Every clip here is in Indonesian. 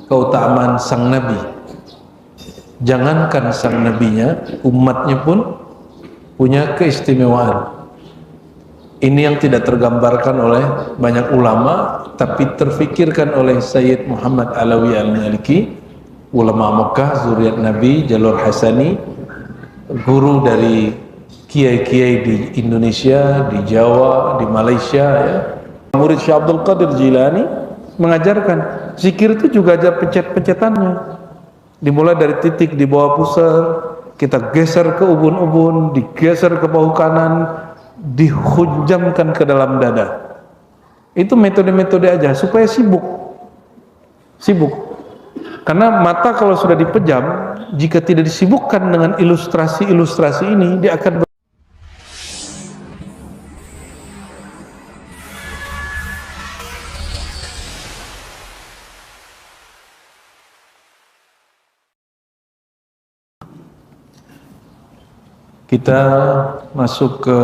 keutamaan sang Nabi. Jangankan sang Nabinya, umatnya pun punya keistimewaan. Ini yang tidak tergambarkan oleh banyak ulama, tapi terfikirkan oleh Sayyid Muhammad Alawi Al-Maliki, ulama Mekah, zuriat Nabi, jalur Hasani, guru dari kiai-kiai di Indonesia, di Jawa, di Malaysia, ya. Murid Syekh Abdul Qadir Jilani mengajarkan zikir itu juga ada pencet-pencetannya. Dimulai dari titik di bawah pusar, kita geser ke ubun-ubun, digeser ke bahu kanan, dihujamkan ke dalam dada. Itu metode-metode aja supaya sibuk. Karena mata kalau sudah dipejam, jika tidak disibukkan dengan ilustrasi-ilustrasi ini, dia akan Kita masuk ke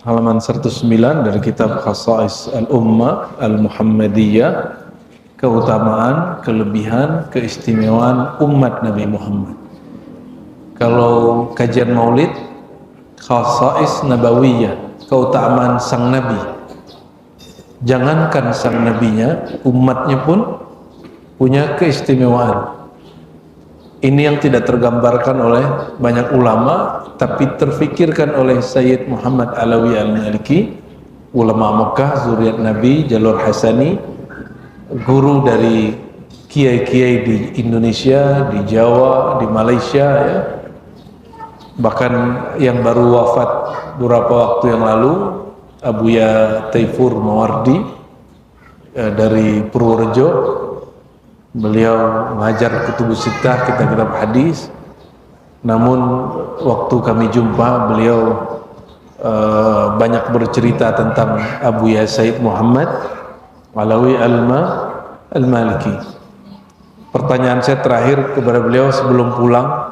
halaman 109 dari kitab Khasa'is Al-Ummah Al-Muhammadiyah, keutamaan, kelebihan, keistimewaan umat Nabi Muhammad. Kalau kajian maulid, Khasa'is Nabawiyah, keutamaan sang Nabi. Jangankan sang Nabinya, umatnya pun punya keistimewaan. Ini yang tidak tergambarkan oleh banyak ulama, tapi terfikirkan oleh Sayyid Muhammad Alawi Al-Maliki, ulama Mekah, zuriat Nabi, jalur Hasani, guru dari kiai-kiai di Indonesia, di Jawa, di Malaysia, ya. Bahkan yang baru wafat beberapa waktu yang lalu, Abuya Taifur Mawardi dari Purworejo. Beliau mengajar kutubus sittah, kitab-kitab hadis. Namun waktu kami jumpa, beliau banyak bercerita tentang Abuya Said Muhammad Alawi Al-Maliki. Pertanyaan saya terakhir kepada beliau sebelum pulang,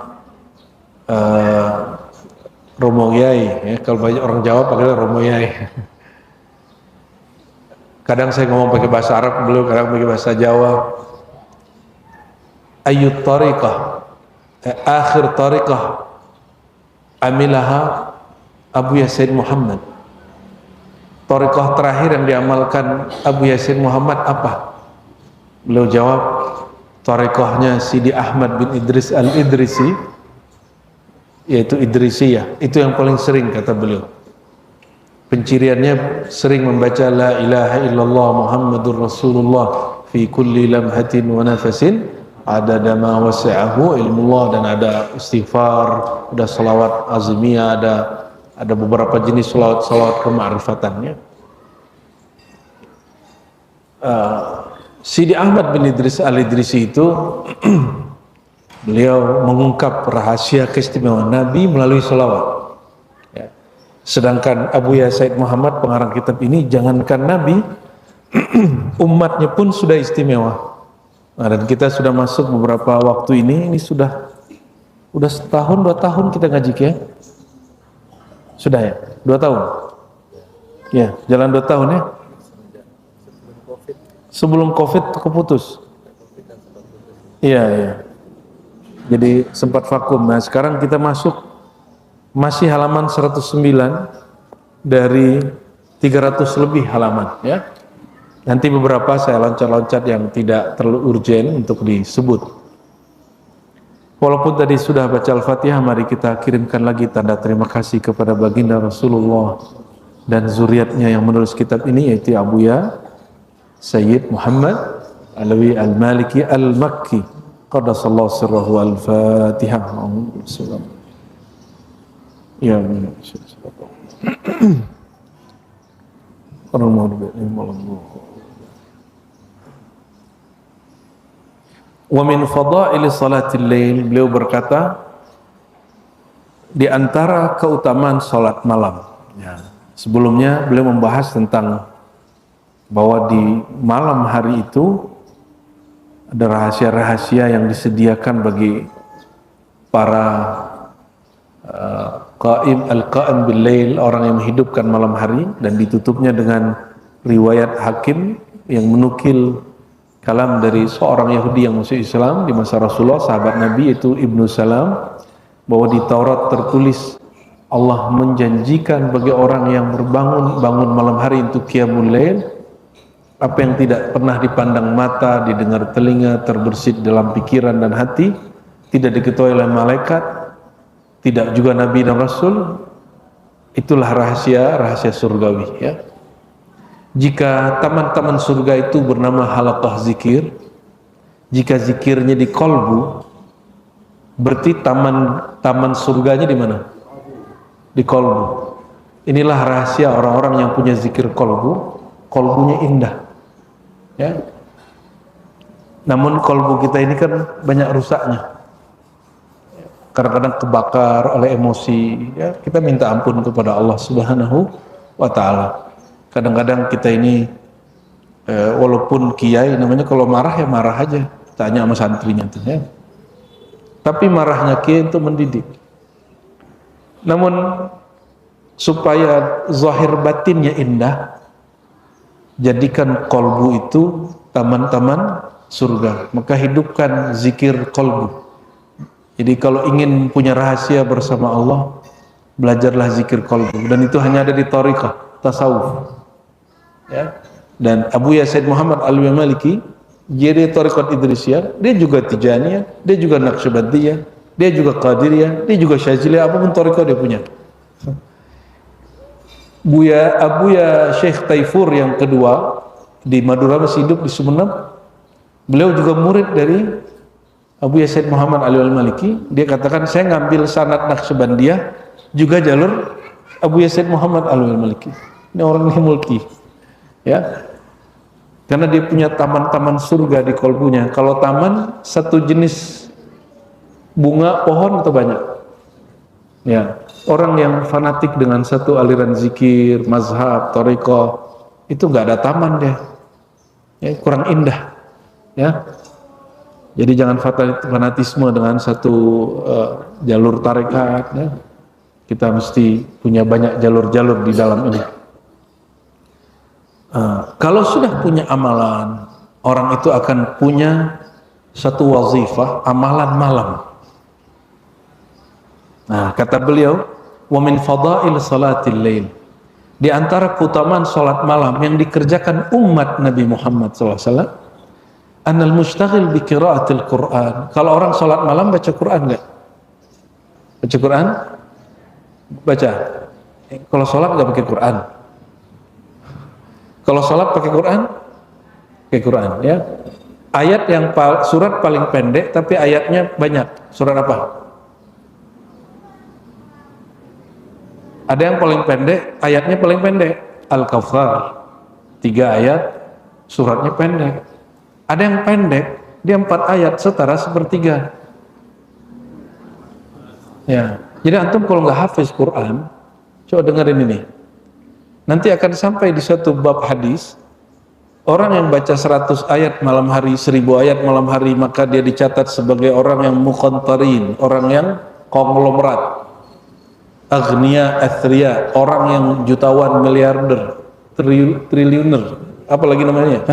Romo Yai, ya, kalau banyak orang Jawa pakai Romo Yai. Kadang saya ngomong pakai bahasa Arab, beliau kadang pakai bahasa Jawa. Ayyut tariqah, akhir tariqah amilaha Abu Yasin Muhammad. Tariqah terakhir yang diamalkan Abu Yasin Muhammad apa? Beliau jawab, tariqahnya Sidi Ahmad bin Idris Al-Idrisi, yaitu Idrisiyah. Itu yang paling sering, kata beliau. Penciriannya sering membaca la ilaha illallah Muhammadur Rasulullah fi kulli lamhatin wa nafasin adada ma wasi'ahu ilmullah, dan ada istighfar, ada salawat azimiyah, ada beberapa jenis salawat kema'rifatannya. Sidi Ahmad bin Idris Al-Idrisi itu beliau mengungkap rahasia keistimewaan Nabi melalui salawat, ya. Sedangkan Abu Ya Said Muhammad, pengarang kitab ini, jangankan Nabi, umatnya pun sudah istimewa. Nah, dan kita sudah masuk beberapa waktu ini sudah setahun, 2 tahun kita ngaji, ya? Sudah ya? 2 tahun? Ya, jalan 2 tahun ya? Sebelum COVID keputus? Iya. Jadi sempat vakum. Nah, sekarang kita masuk masih halaman 109 dari 300 lebih halaman, ya. Nanti beberapa saya loncat-loncat yang tidak terlalu urgen untuk disebut. Walaupun tadi sudah baca Al-Fatihah, mari kita kirimkan lagi tanda terima kasih kepada baginda Rasulullah dan zuriatnya yang menulis kitab ini, yaitu Abuya Sayyid Muhammad Alawi Al-Maliki Al-Makki qaddasallahu sirrahu. Al-Fatihah. Ya, orang mau wa min fadaili salatil lail, beliau berkata di antara keutamaan salat malam, ya. Sebelumnya beliau membahas tentang bahwa di malam hari itu ada rahasia-rahasia yang disediakan bagi para al-qa'im bil lail, orang yang menghidupkan malam hari, dan ditutupnya dengan riwayat Hakim yang menukil kalam dari seorang Yahudi yang masuk Islam di masa Rasulullah, sahabat Nabi, itu Ibnu Salam, bahwa di Taurat tertulis Allah menjanjikan bagi orang yang bangun malam hari untuk qiyamul lail, apa yang tidak pernah dipandang mata, didengar telinga, terbersit dalam pikiran dan hati, tidak diketahui oleh malaikat, tidak juga Nabi dan Rasul. Itulah rahasia surgawi, ya. Jika taman-taman surga itu bernama halaqah zikir, jika zikirnya di kolbu, berarti taman surganya di mana? Di kolbu. Inilah rahasia orang-orang yang punya zikir kolbu. Kolbunya indah, ya. Namun kolbu kita ini kan banyak rusaknya. Kadang-kadang kebakar oleh emosi, ya. Kita minta ampun kepada Allah Subhanahu wa Ta'ala. Kadang-kadang kita ini walaupun kiai, namanya kalau marah ya marah aja, tanya sama santrinya tuh, ya. Tapi marahnya kiai untuk mendidik. Namun supaya zahir batinnya indah, jadikan kolbu itu taman-taman surga. Maka hidupkan zikir kolbu. Jadi kalau ingin punya rahasia bersama Allah, belajarlah zikir kolbu. Dan itu hanya ada di thariqah tasawuf, ya. Dan Abu Ya Said Muhammad Al-Maliki, jadi thariqat Idrisiyah, dia juga Tijaniyah, dia juga Naqsyabandiyah, dia juga Qadiriyah, dia juga Syaziliyah, apapun thariqah dia punya. Abu Ya Syekh Taifur yang kedua di Madura, masih hidup di Sumeneb. Beliau juga murid dari Abu Ya Said Muhammad Al-Maliki. Dia katakan, saya ngambil sanad Naqsyabandiyah juga jalur Abu Ya Said Muhammad Al-Maliki. Ini orang ini mulki, ya. Karena dia punya taman-taman surga di kolbunya. Kalau taman satu jenis bunga pohon atau banyak? Ya, orang yang fanatik dengan satu aliran zikir, mazhab, thariqah, itu nggak ada taman dia, ya, kurang indah, ya. Jadi jangan fanatisme dengan satu jalur tarekat, ya. Kita mesti punya banyak jalur-jalur di dalam ini. Kalau sudah punya amalan, orang itu akan punya satu wazifah, amalan malam. Nah, kata beliau, wa min fadail salatil lail, di antara keutamaan salat malam yang dikerjakan umat Nabi Muhammad SAW, annal mustaghil bi qiraatil Quran. Kalau orang salat malam baca Quran enggak? Baca Quran? Baca. Kalau salat enggak pakai Quran. Kalau salat pakai Quran? Pakai Quran, ya. Ayat yang surat paling pendek tapi ayatnya banyak. Surat apa? Ada yang paling pendek, ayatnya paling pendek, Al-Kautsar, 3 ayat, suratnya pendek. Ada yang pendek, dia 4 ayat, setara sepertiga. Ya, jadi antum kalau nggak hafiz Quran, coba dengerin ini. Nanti akan sampai di suatu bab hadis, orang yang baca 100 ayat malam hari, 1000 ayat malam hari, maka dia dicatat sebagai orang yang muqantarin, orang yang konglomerat. Aghnia, athriya, orang yang jutawan, miliarder, triliuner, apa lagi namanya?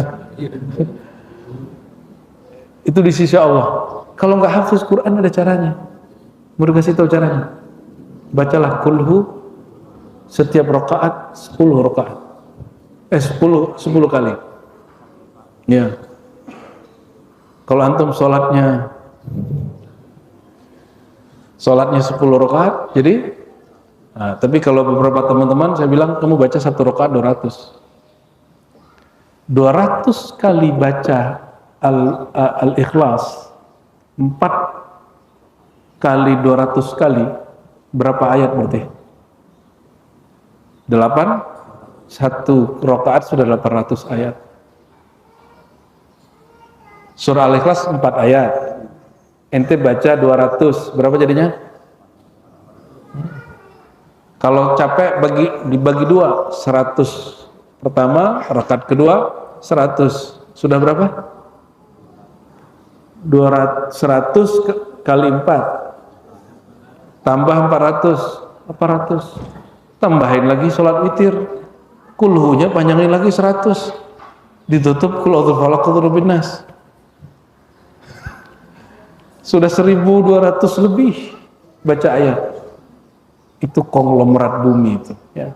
Itu di sisi Allah. Kalau nggak hafiz Quran ada caranya. Mau dikasih tahu caranya. Bacalah kulhu setiap rakaat 10 rakaat. 10 kali. Ya. Kalau antum sholatnya 10 rakaat, jadi tapi kalau beberapa teman-teman saya bilang kamu baca 1 rakaat 200 kali baca Al-Ikhlas 4 kali 200 kali berapa ayat berarti? 8, 1 rakaat sudah 800 ayat. Surah Al-Ikhlas 4 ayat, ente baca 200, berapa jadinya? Kalau capek dibagi 2, 100 pertama, rakaat kedua 100, sudah berapa? 100 kali 4 tambah 400, tambahin lagi sholat witir, kulhunya panjangin lagi 100, ditutup qul a'udzu falaq qul a'udzu binnas. Sudah 1.200 lebih baca ayat. Itu konglomerat bumi itu, ya.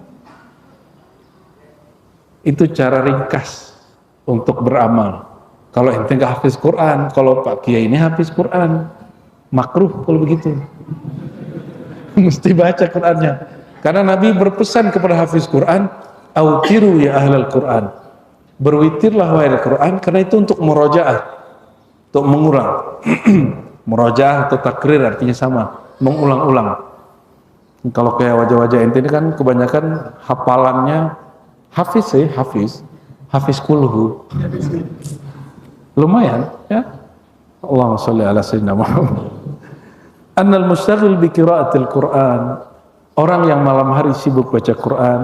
Itu cara ringkas untuk beramal. Kalau ente nggak hafiz Quran, kalau Pak Kiai ini hafiz Quran, makruh kalau begitu. Mesti baca Qurannya. Karena Nabi berpesan kepada hafiz Quran, autiru ya ahlal Quran. Berwitirlah wahai Al-Quran, karena itu untuk murojaah, untuk mengulang. Murojaah atau takrir artinya sama, mengulang-ulang. Kalau kayak wajah-wajah ente ini kan kebanyakan hafalannya hafiz sih, hafiz kulhu. Lumayan, ya. Allahumma sholli ala sayyidina Muhammad. Annal mustaghil bi qiraatil Quran, orang yang malam hari sibuk baca Quran,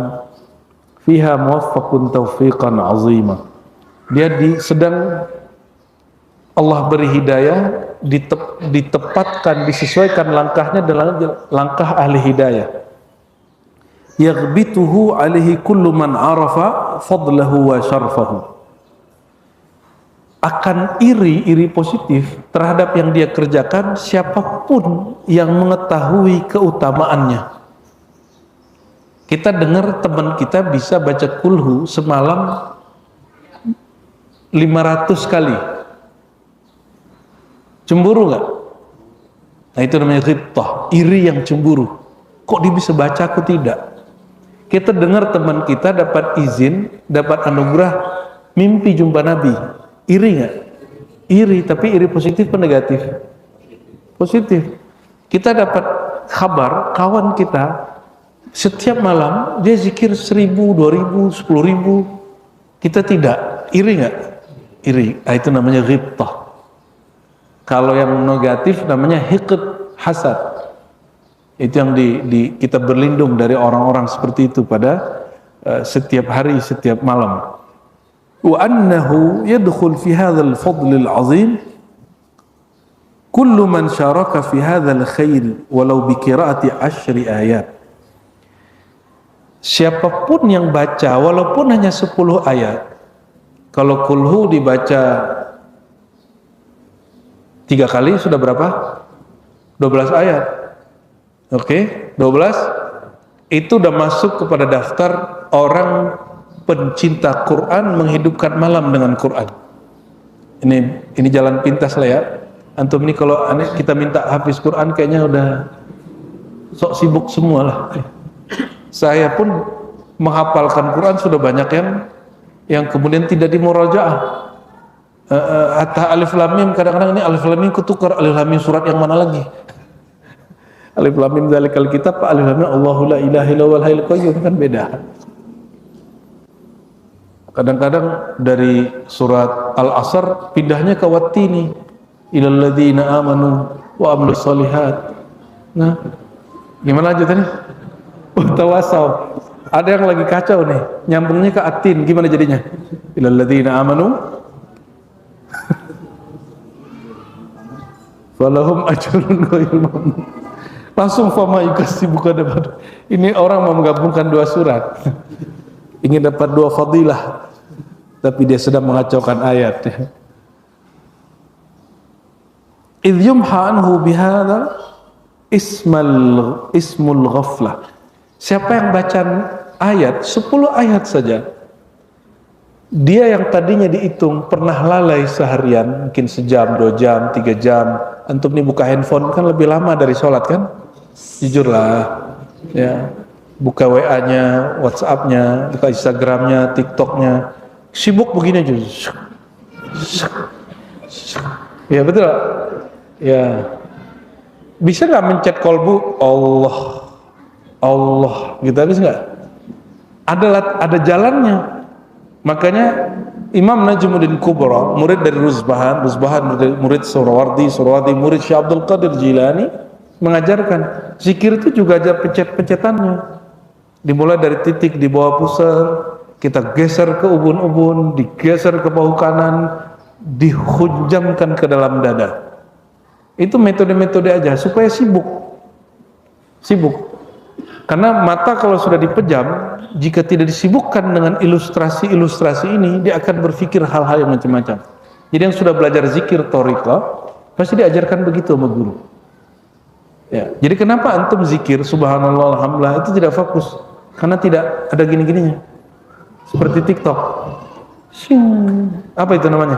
fiha muwaffaqun taufiqan azima. Dia sedang Allah beri hidayah, ditepatkan, disesuaikan langkahnya dengan langkah ahli hidayah. Yaghbituhu alaihi kullu man arafa fadlahu wa syarfahu. Akan iri positif terhadap yang dia kerjakan siapapun yang mengetahui keutamaannya. Kita dengar teman kita bisa baca kulhu semalam 500 kali. Cemburu nggak? Nah itu namanya ghibtah, iri yang cemburu. Kok dia bisa baca, aku tidak? Kita dengar teman kita dapat izin, dapat anugerah mimpi jumpa Nabi. Iri nggak? Iri, tapi iri positif atau negatif? Positif. Kita dapat kabar kawan kita setiap malam dia zikir 1.000, 2.000, 10.000. Kita tidak. Iri nggak? Iri. Nah, itu namanya ghibtah. Kalau yang negatif namanya hiqd, hasad. Itu yang kita berlindung dari orang-orang seperti itu pada setiap hari, setiap malam. Wa annahu yadkhul fi hadzal fadl al-'azim kullu man syaraka fi hadzal khair walau bi qiraati 10 ayat. Siapapun yang baca walaupun hanya 10 ayat. Kalau kulhu dibaca 3 kali sudah berapa? 12 ayat. Oke, 12 itu udah masuk kepada daftar orang pencinta Quran menghidupkan malam dengan Quran. Ini jalan pintas lah ya. Antum ini kalau kita minta hafiz Quran kayaknya udah sok sibuk semua lah. Saya pun menghafalkan Quran sudah banyak yang kemudian tidak dimurajaah. Hatta alif lam mim, kadang-kadang ini alif lam mim ketukar, alif lam mim surat yang mana lagi? Alif lam mim zalikal kitab, alif lam mim Allahu la ilaha illa huwal hayyul qayyum, kan beda. Kadang-kadang dari surat Al-Asr pindahnya ke Wattini, ilal ladzina amanu wa amilus shalihat. Nah, gimana lanjutannya? Tawasau. Ada yang lagi kacau nih, nyambungnya ke Atin, gimana jadinya? Ilal ladzina amanu falahum ajrun ghairu mamnun. Langsung fama yukasibuka dapat. Ini orang mau menggabungkan 2 surat. Ingin dapat 2 fadilah, tapi dia sedang mengacaukan ayat. Idh yumha anhu bihadza ismul ghaflah. Siapa yang baca ayat 10 ayat saja, dia yang tadinya dihitung pernah lalai seharian, mungkin sejam, 2 jam, 3 jam. Antum nih buka handphone kan lebih lama dari sholat kan? Jujurlah, ya. Buka WA-nya, WhatsApp-nya, buka Instagram-nya, TikTok-nya. Sibuk begini aja. Ya betul. Ya. Bisa nggak mencet kolbu Allah, gitu habis nggak? Ada jalannya. Makanya Imam Najmuddin Kubra, murid dari Ruzbahan murid Surawardi murid Syekh Abdul Qadir Jilani, mengajarkan zikir itu juga ada pencet-pencetannya. Dimulai dari titik di bawah pusar, kita geser ke ubun-ubun, digeser ke bahu kanan, dihujamkan ke dalam dada. Itu metode-metode aja supaya sibuk. Karena mata kalau sudah dipejam, jika tidak disibukkan dengan ilustrasi-ilustrasi ini, dia akan berpikir hal-hal yang macam-macam. Jadi yang sudah belajar zikir thariqah pasti diajarkan begitu sama guru. Ya, jadi kenapa antum zikir subhanallah alhamdulillah itu tidak fokus? Karena tidak ada gini-gininya. Seperti TikTok. Apa itu namanya?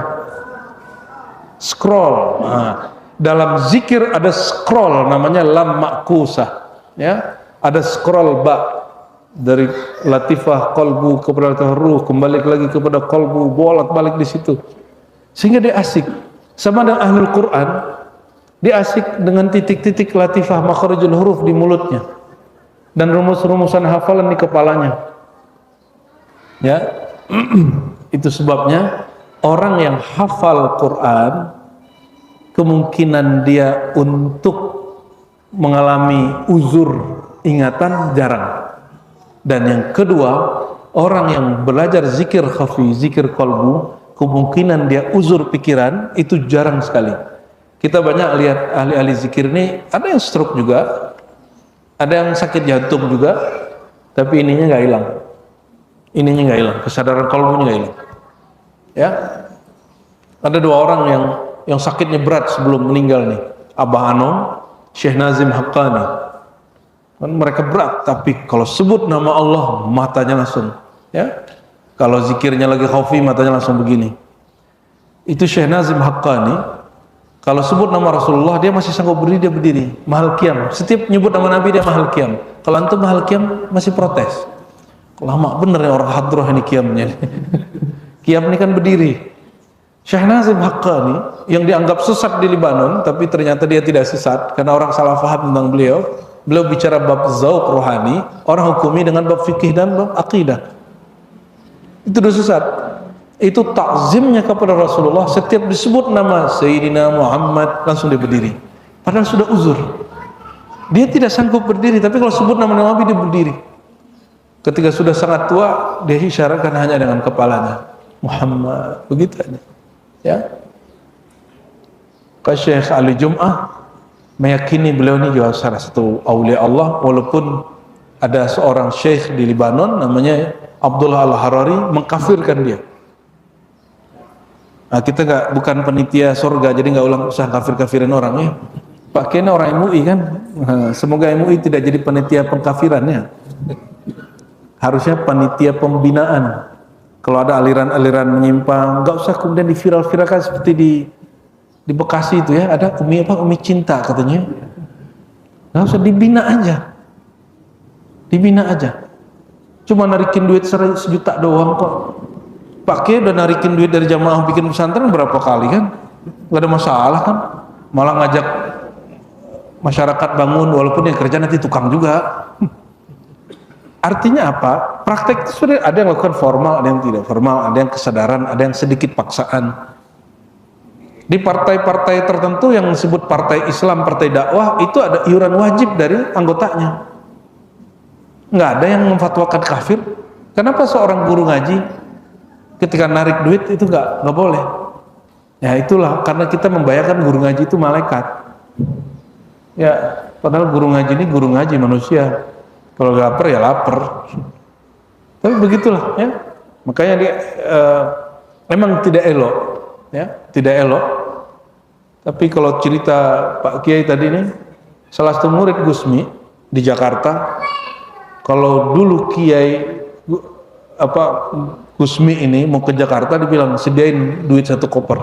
Scroll. Nah, dalam zikir ada scroll namanya lam makusah. Ya, ada scroll ba dari latifah qalbu kepada ruh, kembali lagi kepada qalbu, bolak-balik di situ. Sehingga dia asik. Sama dengan ahlul Quran, dia asik dengan titik-titik latifah makharijul huruf di mulutnya dan rumus-rumusan hafalan di kepalanya. Ya. Itu sebabnya orang yang hafal Quran kemungkinan dia untuk mengalami uzur ingatan jarang. Dan yang kedua, orang yang belajar zikir khafi, zikir qalbu, kemungkinan dia uzur pikiran itu jarang sekali. Kita banyak lihat ahli-ahli zikir ini, ada yang stroke juga, ada yang sakit jantung juga, tapi ininya nggak hilang. Ininya nggak hilang, kesadaran qalbunya nggak hilang. Ya, ada dua orang yang sakitnya berat sebelum meninggal nih, Abah Anom, Syekh Nazim Haqqani. Kan mereka berat, tapi kalau sebut nama Allah matanya langsung, ya. Kalau zikirnya lagi khafi matanya langsung begini. Itu Syekh Nazim Haqqani. Kalau sebut nama Rasulullah dia masih sanggup berdiri, dia berdiri. Mahal qiyam. Setiap nyebut nama Nabi dia mahal qiyam. Kalau antum mahal qiyam masih protes. Lama bener ya orang hadroh ini qiyamnya. Qiyam ini kan berdiri. Syekh Nazim Haqqani yang dianggap sesat di Libanon, tapi ternyata dia tidak sesat karena orang salah faham tentang beliau. Beliau bicara bab zauq rohani, orang hukumi dengan bab fikih dan bab akidah. Itu sudah sesat. Itu takzimnya kepada Rasulullah, setiap disebut nama Sayyidina Muhammad langsung dia berdiri. Padahal sudah uzur. Dia tidak sanggup berdiri, tapi kalau sebut nama Nabi dia berdiri. Ketika sudah sangat tua, dia isyaratkan hanya dengan kepalanya. Muhammad, begitu aja. Ya. Syekh Ali Jum'ah meyakini beliau ini juga salah satu aulia Allah, walaupun ada seorang syekh di Libanon namanya Abdullah Al-Harari mengkafirkan dia. Nah, kita bukan panitia surga, jadi nggak usah kafir-kafirin orang ya. Pak Kena orang MUI kan, semoga MUI tidak jadi panitia pengkafirannya. Harusnya panitia pembinaan. Kalau ada aliran-aliran menyimpang, nggak usah kemudian diviral-viralkan seperti di Bekasi itu ya, ada Umi Cinta katanya. Nggak usah, dibina aja. Dibina aja. Cuma narikin duit 100 juta doang kok. Pak Kiai udah narikin duit dari jamaah bikin pesantren berapa kali kan? Gak ada masalah kan? Malah ngajak masyarakat bangun, walaupun yang kerja nanti tukang juga. Artinya apa? Praktek itu sudah ada yang lakukan formal, ada yang tidak formal, ada yang kesadaran, ada yang sedikit paksaan. Di partai-partai tertentu yang disebut partai Islam, partai dakwah, itu ada iuran wajib dari anggotanya. Nggak ada yang memfatwakan kafir. Kenapa seorang guru ngaji ketika narik duit itu nggak boleh? Ya itulah, karena kita membayangkan guru ngaji itu malaikat. Ya, padahal guru ngaji ini guru ngaji manusia. Kalau lapar ya lapar. Tapi begitulah ya. Makanya dia memang tidak elok, ya, tidak elok. Tapi kalau cerita Pak Kiai tadi ini, salah satu murid Gusmi di Jakarta, kalau dulu Kiai Gusmi ini mau ke Jakarta dibilang sediain duit 1 koper.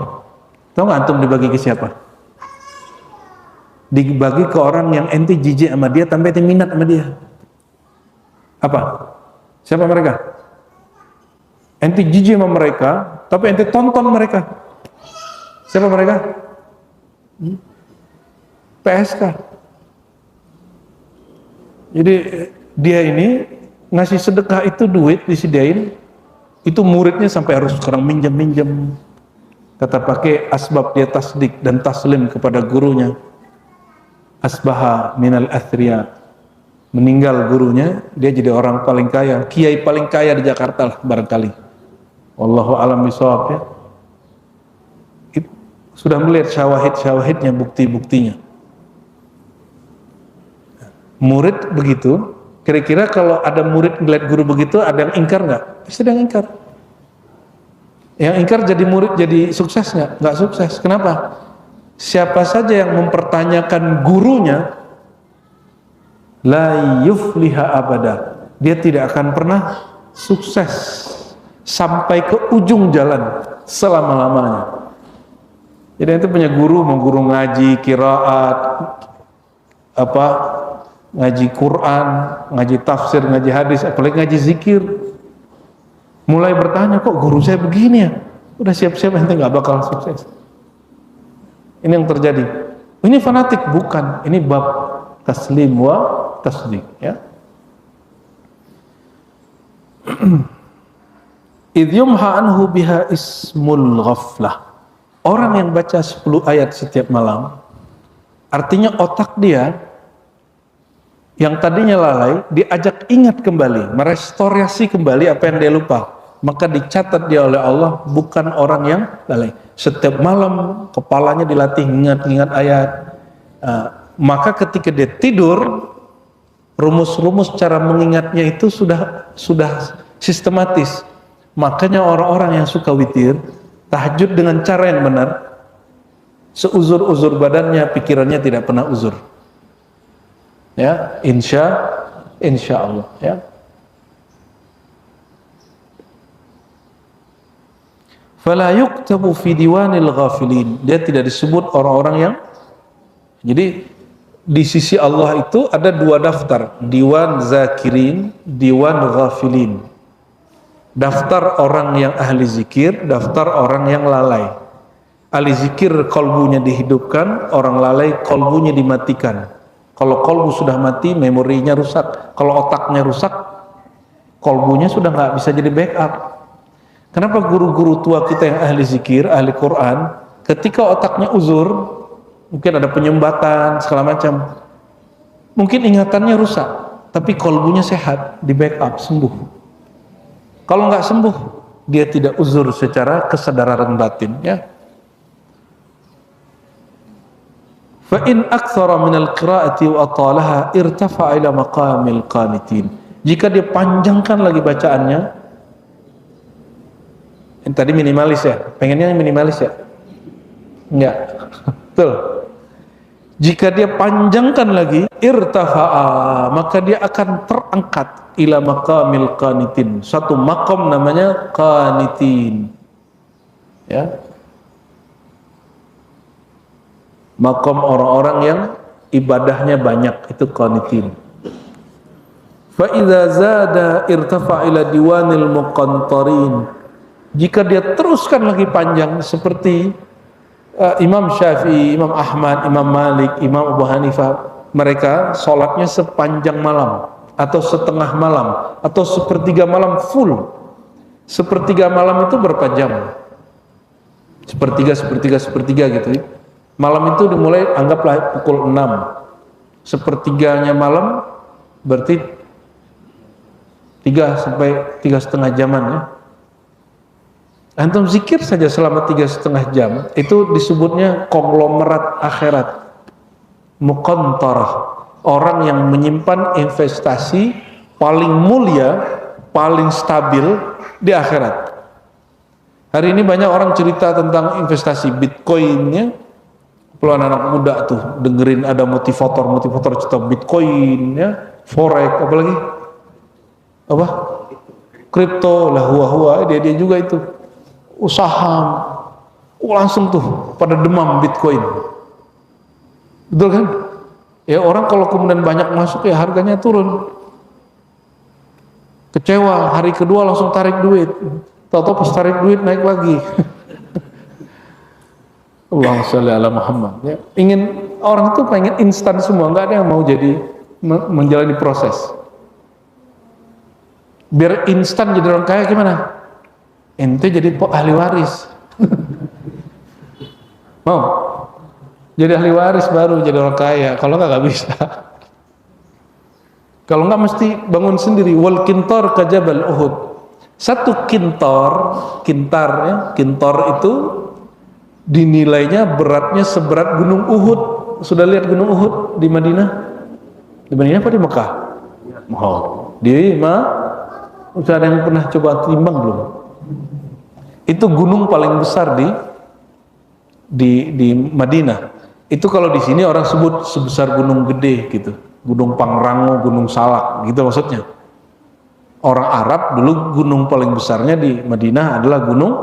Tahu nggak antum dibagi ke siapa? Dibagi ke orang yang ente jijik sama dia, sampai ente minat sama dia. Apa? Siapa mereka? Ente jijik sama mereka, tapi ente tonton mereka. Siapa mereka? PSK. Jadi dia ini ngasih sedekah itu duit disediain, itu muridnya sampai harus sekarang minjem. Kata pakai asbab dia tasdik dan taslim kepada gurunya. Asbaha minal athriya, meninggal gurunya, dia jadi orang paling kaya, kiai paling kaya di Jakarta lah barangkali. Wallahu a'lam bishawab ya. Sudah melihat syawahid-syawahidnya, bukti-buktinya. Murid begitu, Kira-kira kalau ada murid ngeliat guru begitu, ada yang ingkar nggak? Pasti ada yang ingkar. Yang ingkar jadi murid jadi sukses nggak? Nggak sukses. Kenapa? Siapa saja yang mempertanyakan gurunya, la yufliha abada, dia tidak akan pernah sukses sampai ke ujung jalan selama-lamanya. Jadi itu punya guru, mau guru ngaji qiraat, ngaji Quran, ngaji tafsir, ngaji hadis, apalagi ngaji zikir, mulai bertanya, kok guru saya begini ya? Udah siap-siap nanti nggak bakal sukses. Ini yang terjadi. Ini fanatik, bukan. Ini bab taslim wa tasdik, ya. Idh yumha anhu biha ismul ghaflah. Orang yang baca 10 ayat setiap malam, artinya otak dia yang tadinya lalai diajak ingat kembali, merestorasi kembali apa yang dia lupa. Maka dicatat dia oleh Allah bukan orang yang lalai. Setiap malam kepalanya dilatih ingat-ingat ayat. Maka ketika dia tidur, rumus-rumus cara mengingatnya itu sudah sistematis. Makanya orang-orang yang suka witir, tahajud dengan cara yang benar, seuzur-uzur badannya, pikirannya tidak pernah uzur. Ya, insya Allah, ya. Fala yuktabu fi diwanil ghafilin. Dia tidak disebut orang-orang yang, jadi di sisi Allah itu ada 2 daftar, diwan zakirin, diwan ghafilin. Daftar orang yang ahli zikir, daftar orang yang lalai. Ahli zikir kolbunya dihidupkan, orang lalai kolbunya dimatikan. Kalau kolbu sudah mati, memorinya rusak. Kalau otaknya rusak, kolbunya sudah nggak bisa jadi backup. Kenapa guru-guru tua kita yang ahli zikir, ahli Quran, ketika otaknya uzur, mungkin ada penyumbatan, segala macam, mungkin ingatannya rusak, tapi kolbunya sehat, di backup, sembuh. Kalau nggak sembuh, dia tidak uzur secara kesadaran batin, ya. Fa in aktsara min al-qira'ati wa atalaha irtafa'a ila maqamil qanitin. Jika dia panjangkan lagi bacaannya, yang tadi minimalis ya, pengennya minimalis ya? Enggak. Betul. Jika dia panjangkan lagi, irtafa'a, maka dia akan terangkat ila maqamil qanitin. Satu makom namanya qanitin. Ya. Makom orang-orang yang ibadahnya banyak, itu qanitin. Fa idza zada irtafa'a ila diwanil muqantarin. Jika dia teruskan lagi panjang seperti Imam Syafi'i, Imam Ahmad, Imam Malik, Imam Abu Hanifah, mereka sholatnya sepanjang malam atau setengah malam atau sepertiga malam full. Sepertiga malam itu berapa jam? Sepertiga gitu. Malam itu dimulai anggaplah pukul 6. Sepertiganya malam berarti 3 sampai 3,5 jaman, ya. Antum zikir saja selama 3,5 jam, itu disebutnya konglomerat akhirat, muqantarah, orang yang menyimpan investasi paling mulia, paling stabil di akhirat. Hari ini banyak orang cerita tentang investasi Bitcoinnya. Kalau anak-anak muda tuh dengerin ada motivator cerita Bitcoin, ya, forex, apalagi kripto lah, huwa dia juga itu saham, langsung tuh pada demam Bitcoin, betul kan? Ya, orang kalau kemudian banyak masuk, ya harganya turun, kecewa, hari kedua langsung tarik duit, tahu-tahu pas tarik duit naik lagi. Allahumma sholli ala Muhammad, ya. Orang itu pengen instan semua, nggak ada yang mau jadi menjalani proses. Biar instan jadi orang kaya gimana? Ente jadi ahli waris. Mau jadi ahli waris baru jadi orang kaya. Kalau nggak bisa. Kalau nggak mesti bangun sendiri. Wal kintor ka jabal Uhud. Satu kintar ya, kintor itu dinilainya beratnya seberat gunung Uhud. Sudah lihat gunung Uhud di Madinah? Di Madinah apa di Mekah? Oh, dia mah udah ada yang pernah coba timbang belum? Itu gunung paling besar di Madinah. Itu kalau di sini orang sebut sebesar gunung gede gitu, gunung Pangrango, gunung Salak gitu maksudnya. Orang Arab dulu gunung paling besarnya di Madinah adalah gunung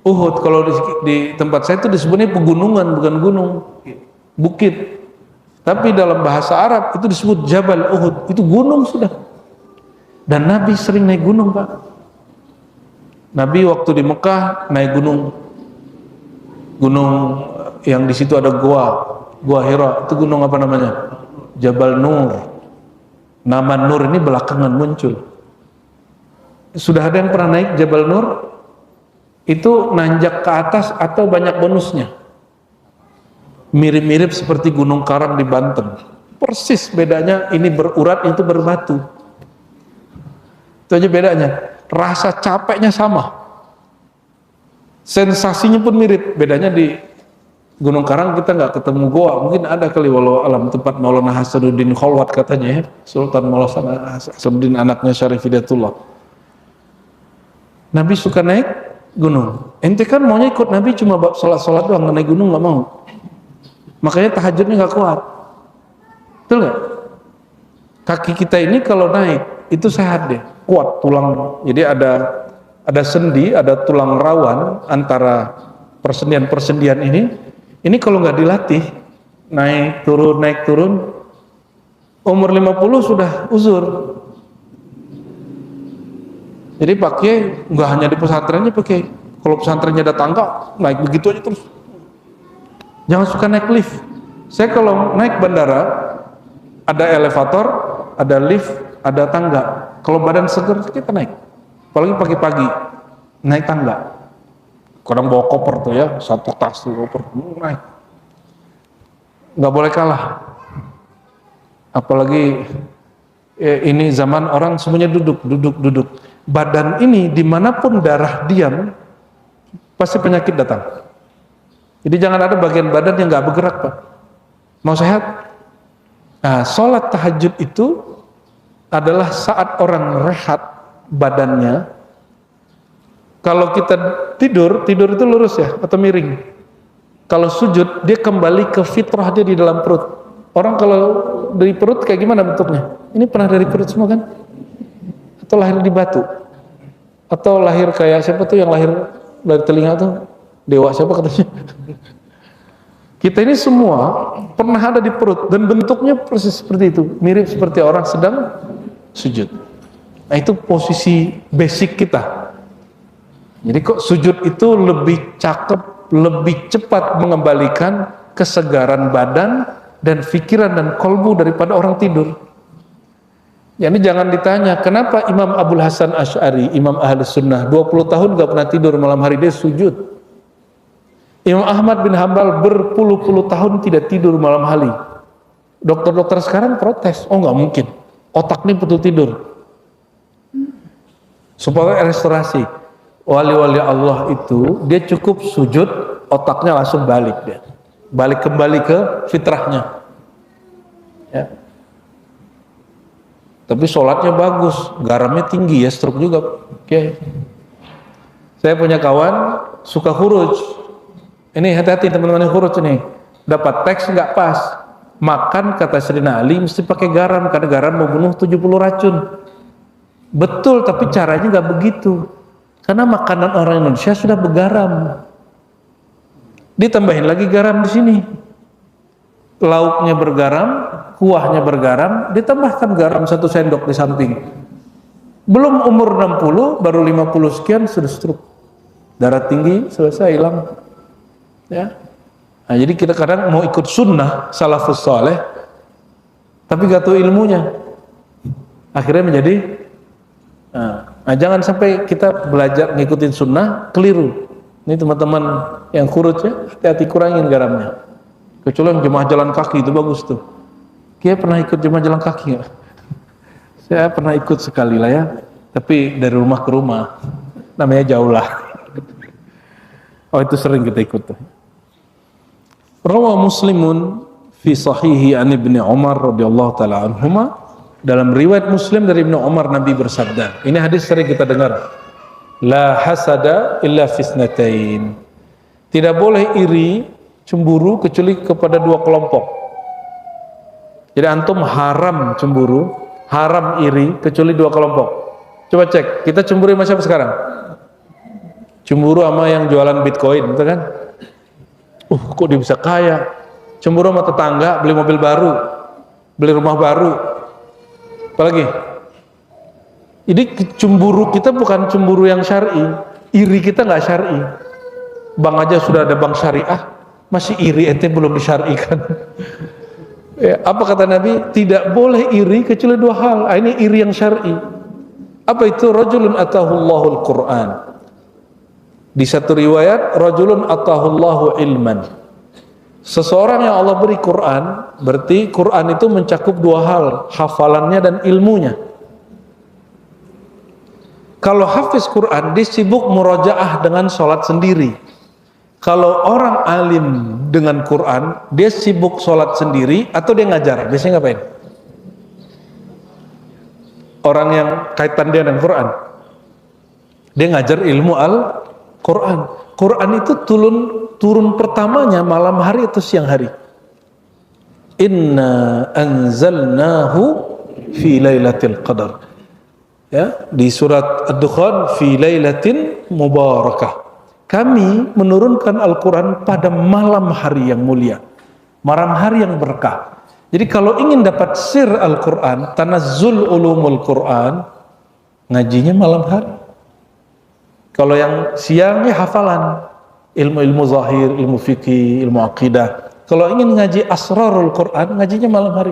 Uhud. Kalau di tempat saya itu disebutnya pegunungan, bukan gunung, bukit. Tapi dalam bahasa Arab itu disebut Jabal Uhud, itu gunung sudah. Dan Nabi sering naik gunung, Pak. Nabi waktu di Mekah naik gunung yang di situ ada gua Hira. Itu gunung apa namanya? Jabal Nur. Nama Nur ini belakangan muncul. Sudah ada yang pernah naik Jabal Nur? Itu nanjak ke atas atau banyak bonusnya? Mirip-mirip seperti Gunung Karang di Banten. Persis bedanya, ini berurat, itu berbatu. Itu aja bedanya. Rasa capeknya sama. Sensasinya pun mirip. Bedanya di Gunung Karang kita nggak ketemu goa. Mungkin ada kali walau alam tempat Maulana Hasanuddin Khalwat katanya ya. Sultan Maulana Hasanuddin anaknya Syarif Hidayatullah. Nabi suka naik gunung. Ente kan maunya ikut Nabi cuma sholat doang, naik gunung nggak mau. Makanya tahajudnya nggak kuat. Betul nggak? Kaki kita ini kalau naik itu sehat deh, kuat tulang. Jadi ada sendi, ada tulang rawan antara persendian ini. Ini kalau nggak dilatih, naik turun, umur 50 sudah uzur. Jadi pakai nggak hanya di pesantrennya pakai. Kalau pesantrennya ada tangga, naik begitu aja terus. Jangan suka naik lift. Saya kalau naik bandara, ada elevator, ada lift, ada tangga. Kalau badan seger kita naik. Apalagi pagi-pagi naik tangga. Kadang bawa koper tuh ya, satu tas tuh koper, naik. Nggak boleh kalah. Apalagi ini zaman orang semuanya duduk. Badan ini dimanapun darah diam, pasti penyakit datang. Jadi jangan ada bagian badan yang nggak bergerak, Pak. Mau sehat? Nah, sholat tahajud itu adalah saat orang rehat badannya. Kalau kita tidur itu lurus ya, atau miring. Kalau sujud, dia kembali ke fitrah dia di dalam perut. Orang kalau dari perut kayak gimana bentuknya? Ini pernah dari perut semua kan? Atau lahir di batu? Atau lahir kayak siapa tuh yang lahir dari telinga tuh? Dewa siapa katanya? Kita ini semua pernah ada di perut dan bentuknya persis seperti itu, mirip seperti orang sedang sujud. Nah, itu posisi basic kita. Jadi kok sujud itu lebih cakep, lebih cepat mengembalikan kesegaran badan dan pikiran dan kolbu daripada orang tidur. Jadi jangan ditanya kenapa Imam Abul Hasan Asy'ari, Imam Ahlus Sunnah 20 tahun gak pernah tidur malam hari, dia sujud. Imam Ahmad bin Hambal berpuluh-puluh tahun tidak tidur malam hari. Dokter-dokter sekarang protes, oh nggak mungkin, otak ini betul tidur. Supaya restorasi, wali-wali Allah itu dia cukup sujud, otaknya langsung balik dia, balik kembali ke fitrahnya. Ya. Tapi sholatnya bagus, garamnya tinggi ya, stroke juga. Oke. Saya punya kawan suka khuruj. Ini hati-hati teman-teman yang khuruj ini. Dapat teks nggak pas. Makan kata Sayyidina Ali mesti pakai garam karena garam membunuh 70 racun. Betul, tapi caranya nggak begitu. Karena makanan orang Indonesia sudah bergaram. Ditambahin lagi garam di sini. Lauknya bergaram, kuahnya bergaram, ditambahkan garam 1 sendok di samping. Belum umur 60, baru 50 sekian sudah stroke. Darah tinggi, selesai, hilang. Ya. Nah, jadi kita kadang mau ikut sunnah salafus saleh, tapi gak tahu ilmunya. Akhirnya menjadi nah, jangan sampai kita belajar ngikutin sunnah keliru. Ini teman-teman yang kurus ya, hati-hati kurangin garamnya. Kecuali yang jemaah jalan kaki itu bagus tuh. Kia pernah ikut jemaah jalan kaki nggak? Saya pernah ikut sekali lah ya, tapi dari rumah ke rumah, namanya jauh lah. Oh itu sering kita ikut tuh. Rawa Muslimun fi sahihi an Ibnu Umar radhiyallahu taala anhuma Dalam riwayat Muslim dari Ibnu Umar, Nabi bersabda, ini hadis sering kita dengar, la hasada illa fisnatain. Tidak boleh iri, cemburu kecuali kepada dua kelompok. Jadi antum haram cemburu, haram iri kecuali dua kelompok. Coba cek, kita cemburu sama siapa sekarang? Cemburu sama yang jualan Bitcoin, betul kan? Kok dia bisa kaya? Cemburu sama tetangga beli mobil baru, beli rumah baru. Apalagi? Ini cemburu kita bukan cemburu yang syar'i, iri kita nggak syar'i. Bang aja sudah ada bank syariah, masih iri ente belum disyar'ikan. Ya, apa kata Nabi? Tidak boleh iri kecuali dua hal. Ini iri yang syar'i. Apa itu? Rajulun atahullahul Qur'an. Di satu riwayat, rajulun atahullahu ilman. Seseorang yang Allah beri Quran, berarti Quran itu mencakup dua hal, hafalannya dan ilmunya. Kalau hafiz Quran, dia sibuk murojaah dengan sholat sendiri. Kalau orang alim dengan Quran, dia sibuk sholat sendiri atau dia ngajar. Biasanya ngapain? Orang yang kaitan dia dengan Quran, dia ngajar ilmu Al-Quran. Quran itu turun pertamanya malam hari atau siang hari? Inna anzalnahu fi lailatul qadar. Ya, di surat Ad-Dukhan, fi lailatin mubarakah. Kami menurunkan Al-Quran pada malam hari yang mulia, malam hari yang berkah. Jadi kalau ingin dapat sir Al-Quran, tanazzul ulumul Quran, ngajinya malam hari. Kalau yang siangnya hafalan, ilmu-ilmu zahir, ilmu fikih, ilmu akidah. Kalau ingin ngaji asrarul Quran, ngajinya malam hari.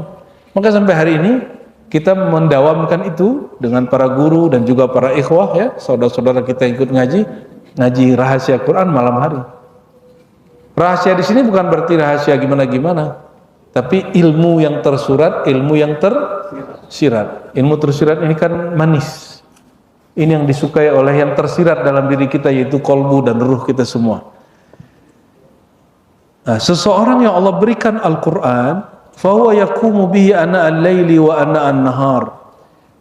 Maka sampai hari ini kita mendawamkan itu dengan para guru dan juga para ikhwah, ya, saudara-saudara kita ikut ngaji rahasia Quran malam hari. Rahasia di sini bukan berarti rahasia gimana-gimana, tapi ilmu yang tersurat, ilmu yang tersirat. Ilmu tersirat ini kan manis. Ini yang disukai oleh yang tersirat dalam diri kita, yaitu kolbu dan ruh kita semua. Nah, seseorang yang Allah berikan Al-Quran, fahuwa yaqumu bihi ana al-laili wa ana an-nahar,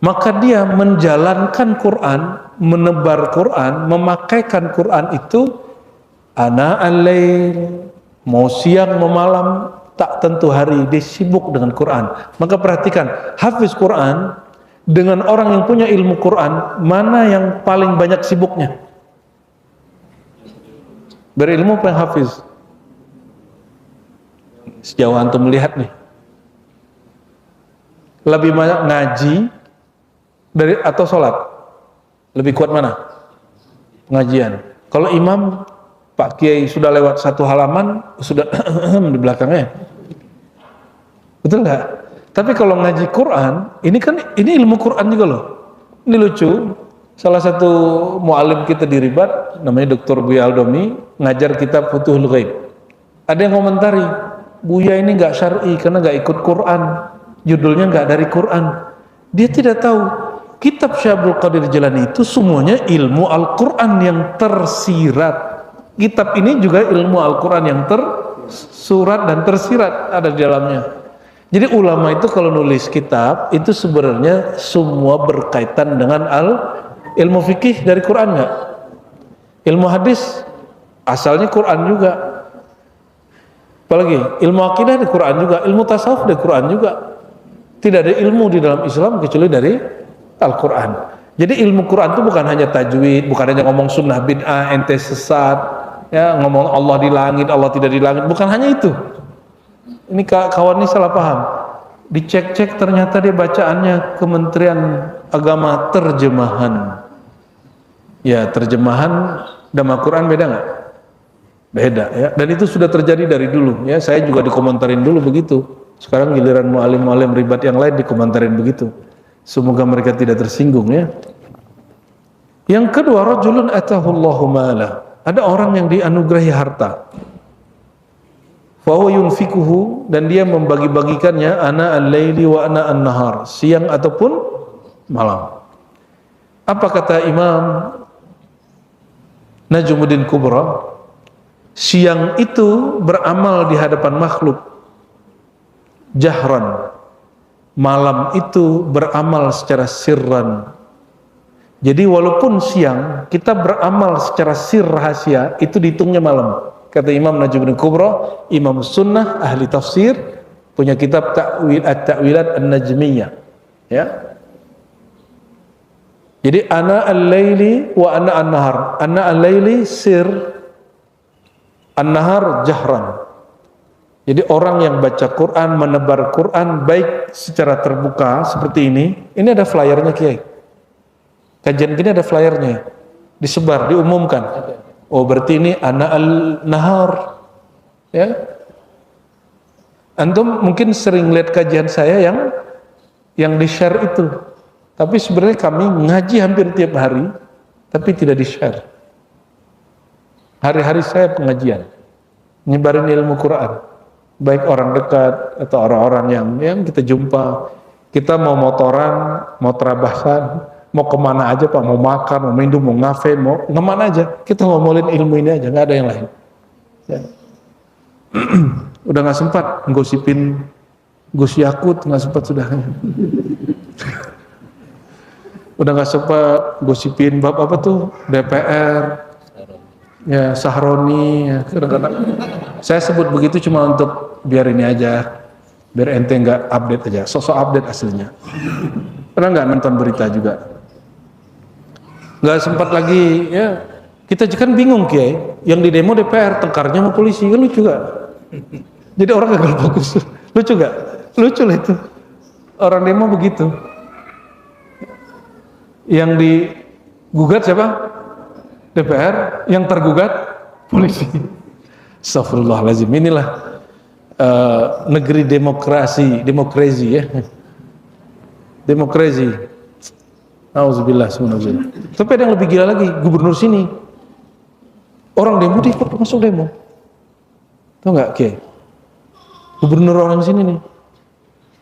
maka dia menjalankan Quran, menebar Quran, memakaikan Quran itu ana al-lail, mau siang mau malam, tak tentu hari, dia sibuk dengan Quran. Maka perhatikan, hafiz Quran dengan orang yang punya ilmu Quran, mana yang paling banyak sibuknya? Berilmu apa yang hafiz? Sejauh antum melihat nih, lebih banyak ngaji dari atau sholat? Lebih kuat mana? Pengajian. Kalau imam, Pak Kiai sudah lewat satu halaman, sudah di belakangnya, betul nggak? Tapi kalau ngaji Quran, ini ilmu Quran juga loh. Ini lucu, salah satu mu'alim kita di Ribat, namanya Dr. Buya Aldomi, ngajar kitab Futuhul Ghaib. Ada yang komentari, Buya ini nggak syar'i karena nggak ikut Quran, judulnya nggak dari Quran. Dia tidak tahu kitab Syekh Abdul Qadir Jilani itu semuanya ilmu Al-Quran yang tersirat. Kitab ini juga ilmu Al-Quran yang tersurat dan tersirat ada di dalamnya. Jadi ulama itu kalau nulis kitab itu sebenarnya semua berkaitan dengan ilmu fikih dari Quran nggak? Ilmu hadis asalnya Quran juga. Apalagi ilmu akidah di Quran juga, ilmu tasawuf di Quran juga. Tidak ada ilmu di dalam Islam kecuali dari Al-Quran. Jadi ilmu Quran itu bukan hanya tajwid, bukan hanya ngomong sunnah bid'ah, ente sesat, ya, ngomong Allah di langit, Allah tidak di langit, bukan hanya itu. Ini kawan ini salah paham. Dicek-cek ternyata dia bacaannya Kementerian Agama terjemahan. Ya, terjemahan dan Al-Quran beda nggak? Beda, ya. Dan itu sudah terjadi dari dulu, ya. Saya juga dikomentarin dulu begitu. Sekarang giliran mu'alim-mu'alim ribat yang lain dikomentarin begitu. Semoga mereka tidak tersinggung, ya. Yang kedua, rajulun atahullahu mala. Ada orang yang dianugerahi harta. Fahuwa yunfikuhu, dan dia membagi-bagikannya ana al-laili wa ana an-nahar, siang ataupun malam. Apa kata Imam Najmuddin Kubra? Siang itu beramal di hadapan makhluk jahran, malam itu beramal secara sirran. Jadi walaupun siang kita beramal secara sir rahasia, itu dihitungnya malam. Kata Imam Najmuddin Kubra, Imam Sunnah, ahli tafsir, punya kitab At-Ta'wilat An-Najmiyah. Ya. Jadi ana al-laili wa ana an-nahar. Ana al-laili sir, an-nahar jahran. Jadi orang yang baca Quran, menebar Quran baik secara terbuka seperti ini ada flyernya Kiai. Kajian gini ada flyernya, disebar, diumumkan. Oh berarti ini ana al-nahar. Ya. Antum mungkin sering lihat kajian saya yang di-share itu. Tapi sebenarnya kami ngaji hampir tiap hari, tapi tidak di-share. Hari-hari saya pengajian, nyebarin ilmu Quran. Baik orang dekat atau orang-orang yang kita jumpa. Kita mau motoran, mau terabasan, mau kemana aja Pak, mau makan, mau minum, mau ngafe, mau kemana aja, kita ngomongin ilmu ini aja, nggak ada yang lain. Ya. Udah nggak sempat ngosipin Gus Yakut, nggak sempat sudah. Udah nggak sempat gosipin bab apa tuh DPR, ya Sahroni, ya, kadang-kadang saya sebut begitu cuma untuk biar ini aja, biar ente nggak update aja, sosok update aslinya. Pernah nggak nonton berita juga? Nggak sempat lagi, ya kita kan bingung Kiai, yang di demo DPR, tengkarnya sama polisi, kan lucu gak? Jadi orang gagal fokus, lucu gak? Lucu lah itu, orang demo begitu. Yang digugat siapa? DPR, yang tergugat polisi. Astagfirullahaladzim, inilah negeri demokrasi ya. Demokrasi. Auzubillah subhanallah. Tapi ada yang lebih gila lagi, gubernur sini. Orang demo dia ikut masuk demo. Tahu nggak, Kiai? Gubernur orang sini nih.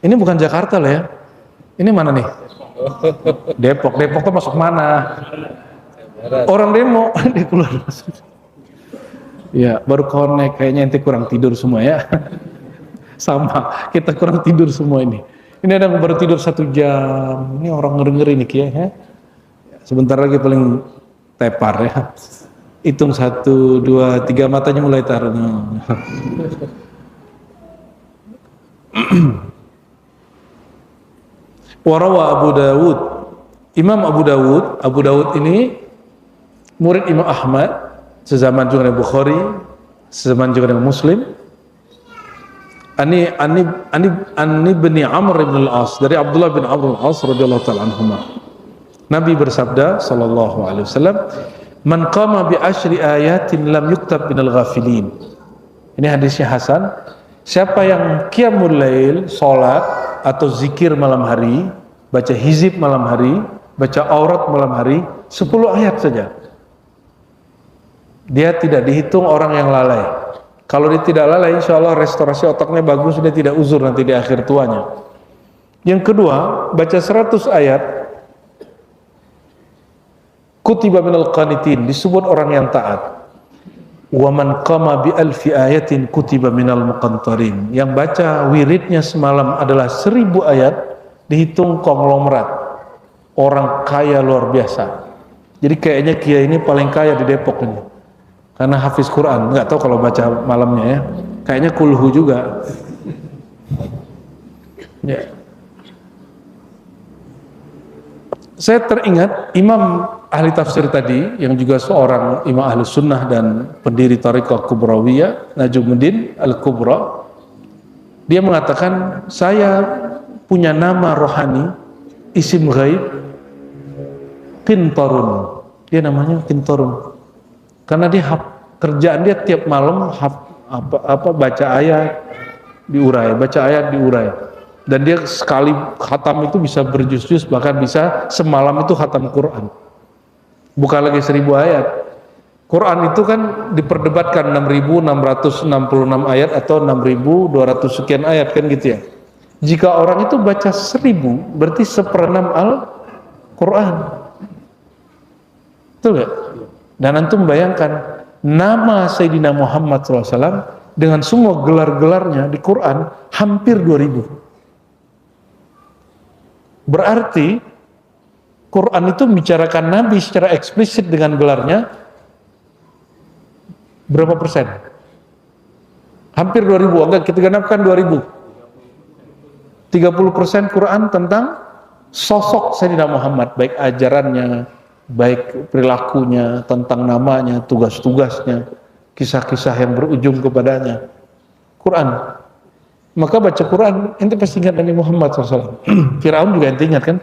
Ini bukan Jakarta lah ya. Ini mana nih? Depok tuh masuk mana? Orang demo dia keluar masuk. Ya, baru connect, kayaknya ente kurang tidur semua ya. Sama, kita kurang tidur semua ini. Ini ada yang baru tidur 1 jam. Ini orang ngeri-ngeri nih Kiai ya. Sebentar lagi paling tepar ya. Hitung 1, 2, 3 matanya mulai tar. Warawa Abu Dawud. Imam Abu Dawud ini murid Imam Ahmad, sezaman juga dengan Bukhari, sezaman juga dengan Muslim. Ani bin Amr bin al-As, dari Abdullah bin Amr bin al-As radhiyallahu ta'ala anhuma. Nabi bersabda sallallahu alaihi wasallam, "Man qama bi asyri ayatin lam yuktab minal ghafilin." Ini hadisnya hasan. Siapa yang qiyamul lail, salat atau zikir malam hari, baca hizib malam hari, baca aurat malam hari, 10 ayat saja, dia tidak dihitung orang yang lalai. Kalau dia tidak lalai, insya Allah restorasi otaknya bagus, dia tidak uzur nanti di akhir tuanya. Yang kedua, baca 100 ayat, kutiba minal qanitin, disebut orang yang taat. Wa man qama bi alfi ayatin kutiba minal muqantarin. Yang baca wiridnya semalam adalah 1000 ayat, dihitung konglomerat, orang kaya luar biasa. Jadi kayaknya Kiai ini paling kaya di Depok ini. Karena hafiz Quran, nggak tahu kalau baca malamnya ya, kayaknya kulhu juga. Ya. Saya teringat Imam ahli tafsir tadi, yang juga seorang imam ahli sunnah dan pendiri Thariqah Kubrawiyah, Najmuddin Al-Kubra. Dia mengatakan, saya punya nama rohani, isim ghaib, Qintarun. Dia namanya Qintarun. Karena dia kerjaan dia tiap malam baca ayat diurai, dan dia sekali khatam itu bisa berjuz-juz, bahkan bisa semalam itu khatam Quran, bukan lagi 1000 ayat. Quran itu kan diperdebatkan 6.666 ayat atau 6.200 sekian ayat kan gitu ya. Jika orang itu baca 1000, berarti 1/6 Al-Quran. Betul gak? Dan antum bayangkan, nama Sayyidina Muhammad SAW dengan semua gelar-gelarnya di Quran hampir 2000. Berarti Quran itu membicarakan Nabi secara eksplisit dengan gelarnya berapa persen? Hampir 2000, enggak kita genapkan 2000. 30% Quran tentang sosok Sayyidina Muhammad, baik ajarannya, baik perilakunya, tentang namanya, tugas-tugasnya, kisah-kisah yang berujung kepadanya. Quran. Maka baca Quran, ente pasti ingat Nabi Muhammad SAW. Firaun juga ente ingat kan?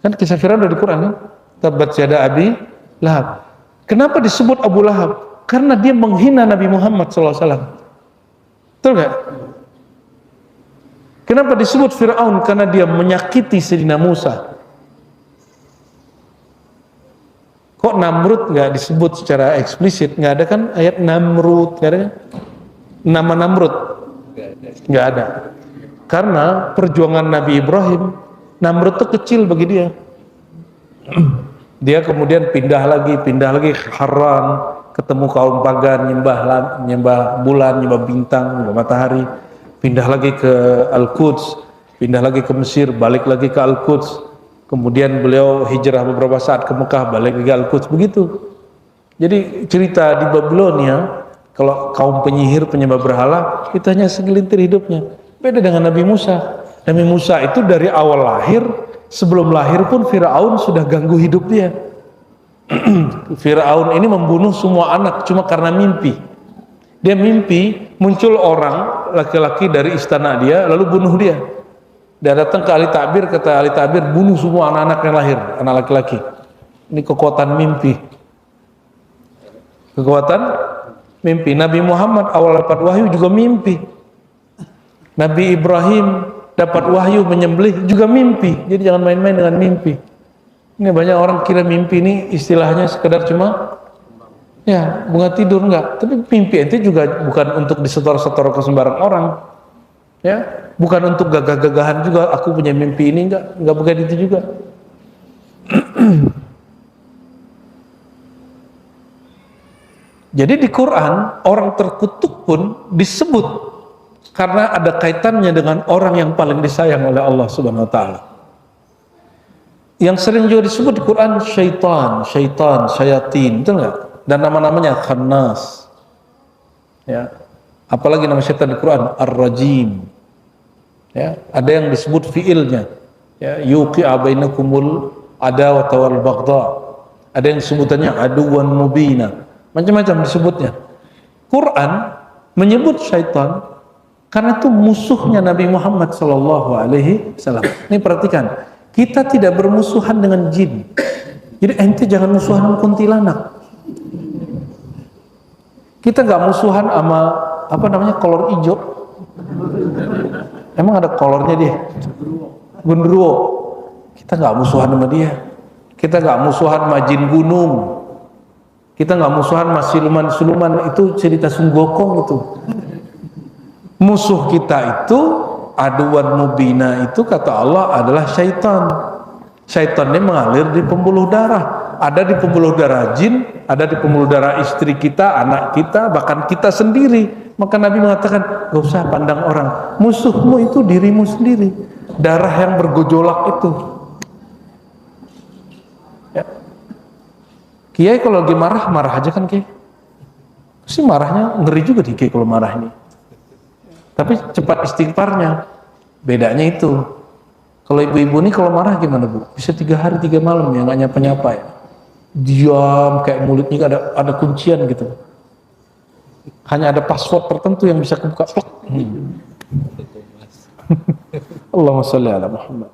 Kan kisah Firaun dari Quran kan? Tabat yada Abi Lahab. Kenapa disebut Abu Lahab? Karena dia menghina Nabi Muhammad SAW. Betul gak? Kenapa disebut Firaun? Karena dia menyakiti Sayyidina Musa. Kok Namrud nggak disebut secara eksplisit? Nggak ada kan ayat Namrud? Nggak ada kan? Nama Namrud? Nggak ada. Karena perjuangan Nabi Ibrahim, Namrud itu kecil bagi dia. Dia kemudian pindah lagi Haran, ketemu kaum pagan, nyembah bulan, nyembah bintang, nyembah matahari. Pindah lagi ke Al-Quds, pindah lagi ke Mesir, balik lagi ke Al-Quds. Kemudian beliau hijrah beberapa saat ke Mekah, balik lagi ke Al-Quds, begitu. Jadi cerita di Babilonia, kalau kaum penyihir, penyembah berhala, itu hanya segelintir hidupnya. Beda dengan Nabi Musa. Nabi Musa itu dari awal lahir, sebelum lahir pun Firaun sudah ganggu hidup dia. Firaun ini membunuh semua anak cuma karena mimpi. Dia mimpi muncul orang laki-laki dari istana dia lalu bunuh dia. Dia datang ke ahli takbir, kata ahli takbir, bunuh semua anak-anak yang lahir, anak laki-laki. Ini kekuatan mimpi. Kekuatan mimpi. Nabi Muhammad awal dapat wahyu juga mimpi. Nabi Ibrahim dapat wahyu menyembelih juga mimpi. Jadi jangan main-main dengan mimpi. Ini banyak orang kira mimpi ini istilahnya sekedar cuma ya bunga tidur, enggak. Tapi mimpi itu juga bukan untuk disetor-setor ke sembarang orang. Ya, bukan untuk gagah-gagahan juga aku punya mimpi ini, enggak bukan itu juga. Jadi di Quran orang terkutuk pun disebut karena ada kaitannya dengan orang yang paling disayang oleh Allah Subhanahu wa taala. Yang sering juga disebut di Quran syaitan, syayatin, betul enggak? Dan nama-namanya Khannas. Ya. Apalagi nama syaitan di Quran Ar-Rajim. Ya, ada yang disebut fiilnya. Ya, yuqi'a bainakumul adawata wal baghdha. Ada yang sebutannya aduwan mubina. Macam-macam disebutnya. Quran menyebut syaitan karena itu musuhnya Nabi Muhammad sallallahu alaihi wasallam. Ini perhatikan, kita tidak bermusuhan dengan jin. Jadi ente jangan musuhan dengan kuntilanak. Kita nggak musuhan sama apa namanya kolor hijau. Emang ada kolornya dia? Gundurwo. Kita nggak musuhan sama dia. Kita nggak musuhan sama jin gunung. Kita nggak musuhan sama siluman-siluman, itu cerita Sunggokong itu. Musuh kita itu aduan mubina itu kata Allah adalah syaitan. Syaitan ini mengalir di pembuluh darah. Ada di pembuluh darah jin, ada di pembuluh darah istri kita, anak kita, bahkan kita sendiri. Maka Nabi mengatakan, gak usah pandang orang. Musuhmu itu dirimu sendiri. Darah yang bergejolak itu. Ya. Kiai kalau lagi marah, marah aja kan Kiai. Sih marahnya ngeri juga nih Kiai kalau marah ini. Tapi cepat istighfarnya. Bedanya itu. Kalau ibu-ibu ini kalau marah gimana Bu? Bisa 3 hari 3 malam ya, nggak nyapa-nyapa ya. Diam kayak mulutnya ada kuncian gitu. Hanya ada password tertentu yang bisa kebuka. Allahumma sholli ala Muhammad.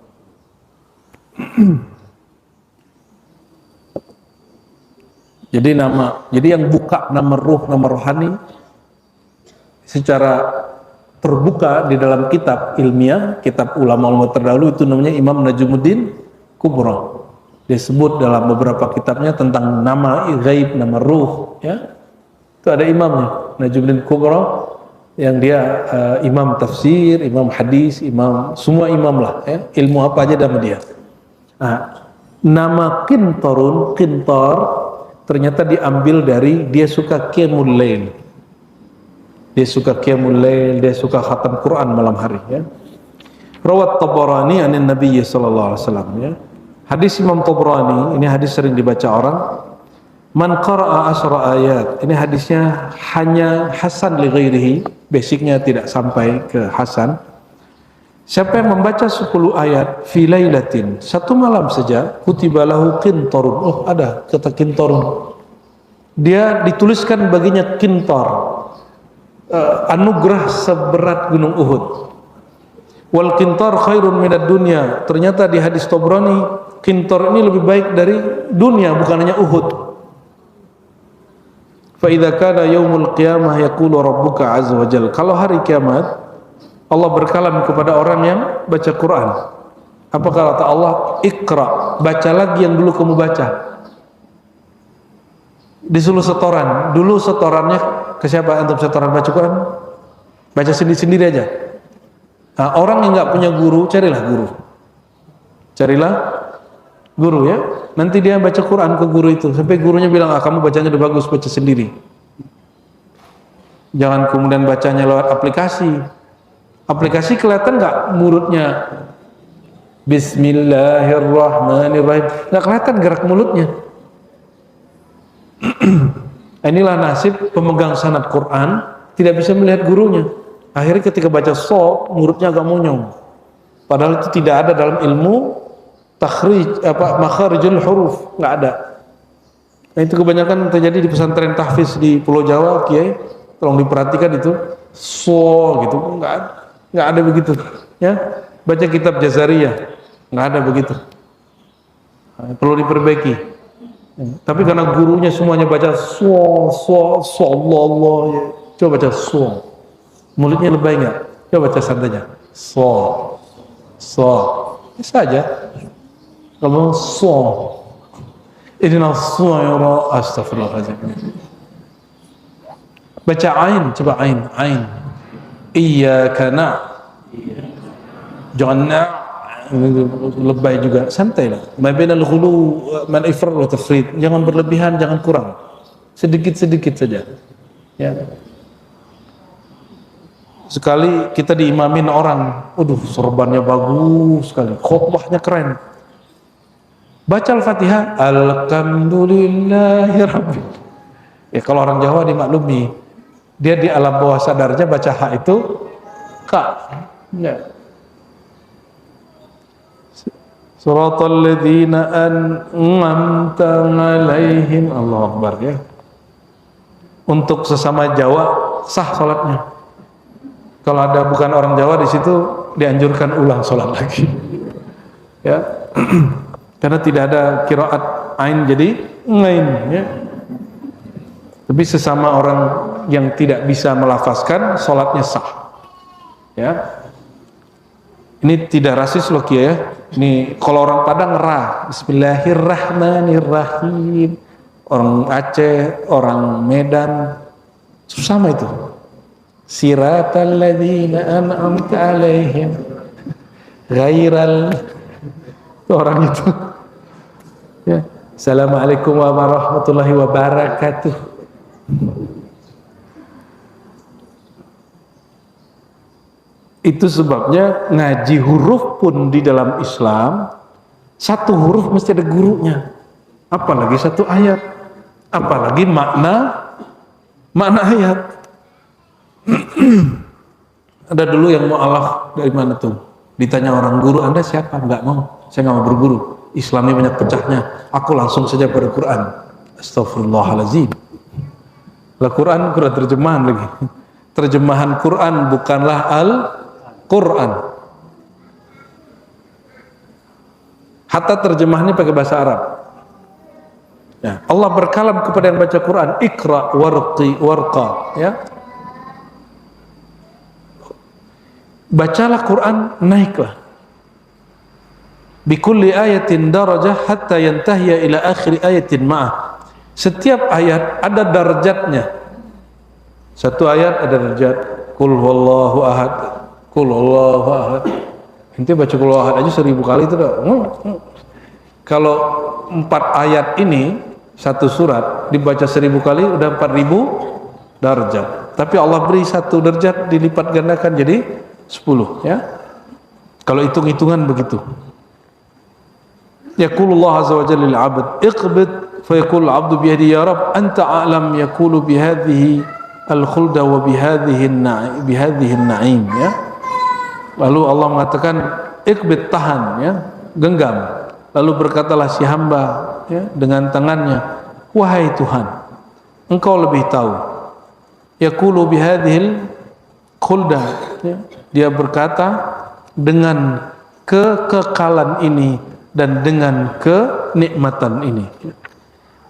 Jadi yang buka nama ruh, nama rohani secara terbuka di dalam kitab ilmiah, kitab ulama-ulama terdahulu itu namanya Imam Najmuddin Kubra. Dia sebut dalam beberapa kitabnya tentang nama ghaib, nama ruh, ya. Itu ada imamnya, Najmuddin Kubra, yang dia imam tafsir, imam hadis, imam semua imam lah, ya. Ilmu apa aja nama dia. Nah, nama Qintar ternyata diambil dari dia suka qiyamul lail. Dia suka qiyamul lail, dia suka khatam Quran malam hari, ya. Rawat Tabarani anin Nabi sallallahu alaihi wasallam, ya. Hadis Imam Tabarani, ini hadis sering dibaca orang. Man qara'a asra ayat. Ini hadisnya hanya hasan li ghairihi, basicnya tidak sampai ke hasan. Siapa yang membaca 10 ayat fi lailatin, satu malam saja, kutiba lahu qintarun. Oh, ada kata qintarun. Dia dituliskan baginya qintar, anugerah seberat gunung Uhud. Wal qintar khairun minad dunya. Ternyata di hadis Tabrani, qintar ini lebih baik dari dunia, bukan hanya Uhud. Fa idza kana yaumul qiyamah yaqulu rabbuka azza wa jalla. Kalau hari kiamat Allah berkalam kepada orang yang baca Quran. Apa kata Allah? Iqra, baca lagi yang dulu kamu baca. Disuruh setoran. Dulu setorannya ke siapa? Antum setoran baca Quran? Baca sendiri-sendiri aja. Nah, orang yang nggak punya guru, carilah guru. Carilah guru, ya. Nanti dia baca Quran ke guru itu sampai gurunya bilang, kamu bacanya udah bagus, baca sendiri. Jangan kemudian bacanya lewat aplikasi. Aplikasi kelihatan nggak mulutnya? Bismillahirrahmanirrahim. Nggak kelihatan gerak mulutnya. Inilah nasib pemegang sanad Quran, tidak bisa melihat gurunya. Akhirnya ketika baca mulutnya agak monyong. Padahal itu tidak ada dalam ilmu takhrij makharijul huruf, nggak ada. Nah, itu kebanyakan terjadi di pesantren tahfiz di Pulau Jawa, Kiai. Tolong diperhatikan itu, gitu, nggak ada begitu. Ya, baca kitab Jazariyah, nggak ada begitu. Nah, perlu diperbaiki. Tapi karena gurunya semuanya baca Allah, ya. Coba baca mulutnya lebay nggak? Coba baca santainya, bisa aja. Kalau ini nasuira, astagfirullahaladzim. Baca ain, coba ain. Iyyaka jangan lebay juga, santai lah. Ma bainal ghulu man ifrat wa tafrid. Jangan berlebihan, jangan kurang. Sedikit-sedikit saja. Ya. Sekali kita diimamin orang, sorbannya bagus sekali, khutbahnya keren. Baca Al-Fatihah, alhamdulillahi rabbil. Ya, kalau orang Jawa dimaklumi, dia di alam bawah sadarnya baca ha itu ka. Ya. Suratal ladzina an'amta 'alaihim. Allahu Akbar, ya. Untuk sesama Jawa sah salatnya. Kalau ada bukan orang Jawa di situ dianjurkan ulang salat lagi. Ya. Karena tidak ada qiraat ain jadi ngain, ya. Tapi sesama orang yang tidak bisa melafazkan, salatnya sah. Ya. Ini tidak rasis loh, Kiai, ya. Ini kalau orang Padang ra, bismillahirrahmanirrahim. Orang Aceh, orang Medan, sama itu. Siratal ladzina an'amta 'alaihim ghairal, orang itu. Ya. Assalamualaikum warahmatullahi wabarakatuh. Itu sebabnya ngaji huruf pun di dalam Islam, satu huruf mesti ada gurunya. Apalagi satu ayat, apalagi makna ayat. Ada dulu yang mu'alaf dari mana tuh? Ditanya orang, guru Anda siapa? Enggak mau, saya nggak mau berguru. Islamnya banyak pecahnya. Aku langsung saja pada Quran. Astagfirullahaladzim. Lah Quran terjemahan lagi. Terjemahan Quran bukanlah Al-Quran. Hatta terjemahannya pakai bahasa Arab. Ya, Allah berkalam kepada yang baca Quran, Iqra warqa, ya. Bacalah Quran, naiklah. Bikulli ayatin darajah hatta yantahiya ila akhir ayatin ma'ah. Setiap ayat ada darjatnya. Satu ayat ada darjat Qul huwallahu ahad, Qul huwallahu ahad. Nanti baca Qul huwallahu ahad aja 1000 kali itu dah. Kalau 4 ayat ini satu surat dibaca 1000 kali udah 4000 darjat. Tapi Allah beri satu darjat dilipat gandakan jadi 10, ya. Kalau hitung-hitungan begitu. Yaqulullah azza wa jalla lil 'abd iqbid fa yaqul 'abdu bi yadi ya rab anta a'lam yaqulu bi hadhihi al khulda wa bi hadhihi an-na'im ya. Lalu Allah mengatakan iqbid, tahan ya, genggam. Lalu berkatalah si hamba ya, dengan tangannya, wahai Tuhan, Engkau lebih tahu. Yaqulu bi hadhil khulda ya. Dia berkata dengan kekekalan ini dan dengan kenikmatan ini.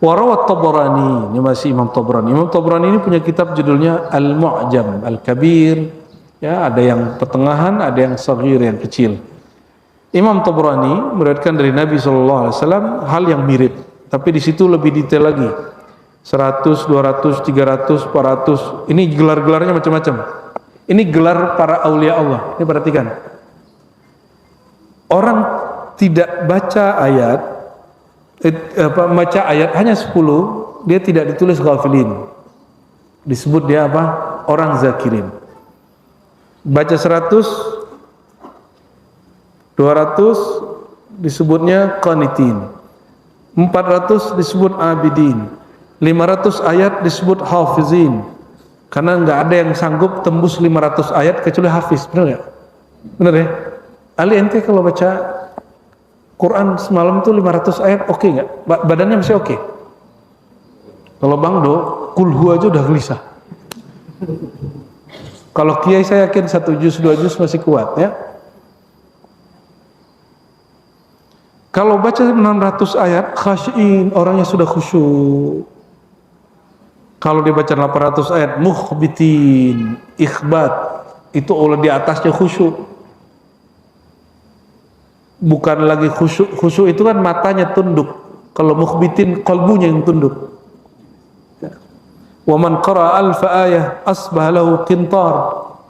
Warawat Tabarani, ini masih Imam Tabarani. Imam Tabarani ini punya kitab judulnya Al-Mu'jam Al-Kabir. Ya, ada yang pertengahan, ada yang saghir, yang kecil. Imam Tabarani meriwayatkan dari Nabi SAW hal yang mirip, tapi di situ lebih detail lagi. 100, 200, 300, 400. Ini gelar-gelarnya macam-macam. Ini gelar para aulia Allah. Ini perhatikan. Orang tidak baca ayat, baca ayat hanya 10, dia tidak ditulis ghafilin. Disebut dia apa? Orang zakirin. Baca 100, 200 disebutnya qanitin. 400 disebut abidin. 500 ayat disebut hafizin. Karena nggak ada yang sanggup tembus 500 ayat kecuali hafiz, benar nggak? Benar ya? Ali ente kalau baca Quran semalam itu 500 ayat oke nggak? Badannya masih oke? Kalau Bang Do, kulhu aja udah gelisah. Kalau kiai saya yakin 1 juz 2 juz masih kuat ya. Kalau baca 600 ayat khasyin, orangnya sudah khusyuk. Kalau dibaca 800 ayat mukhbitin, ikhbat, itu oleh di atasnya khusyuk. Bukan lagi khusyuk. Khusyuk itu kan matanya tunduk. Kalau mukhbitin qalbunya yang tunduk. Wa man qara'a alfa ayah asbah lahu qintar.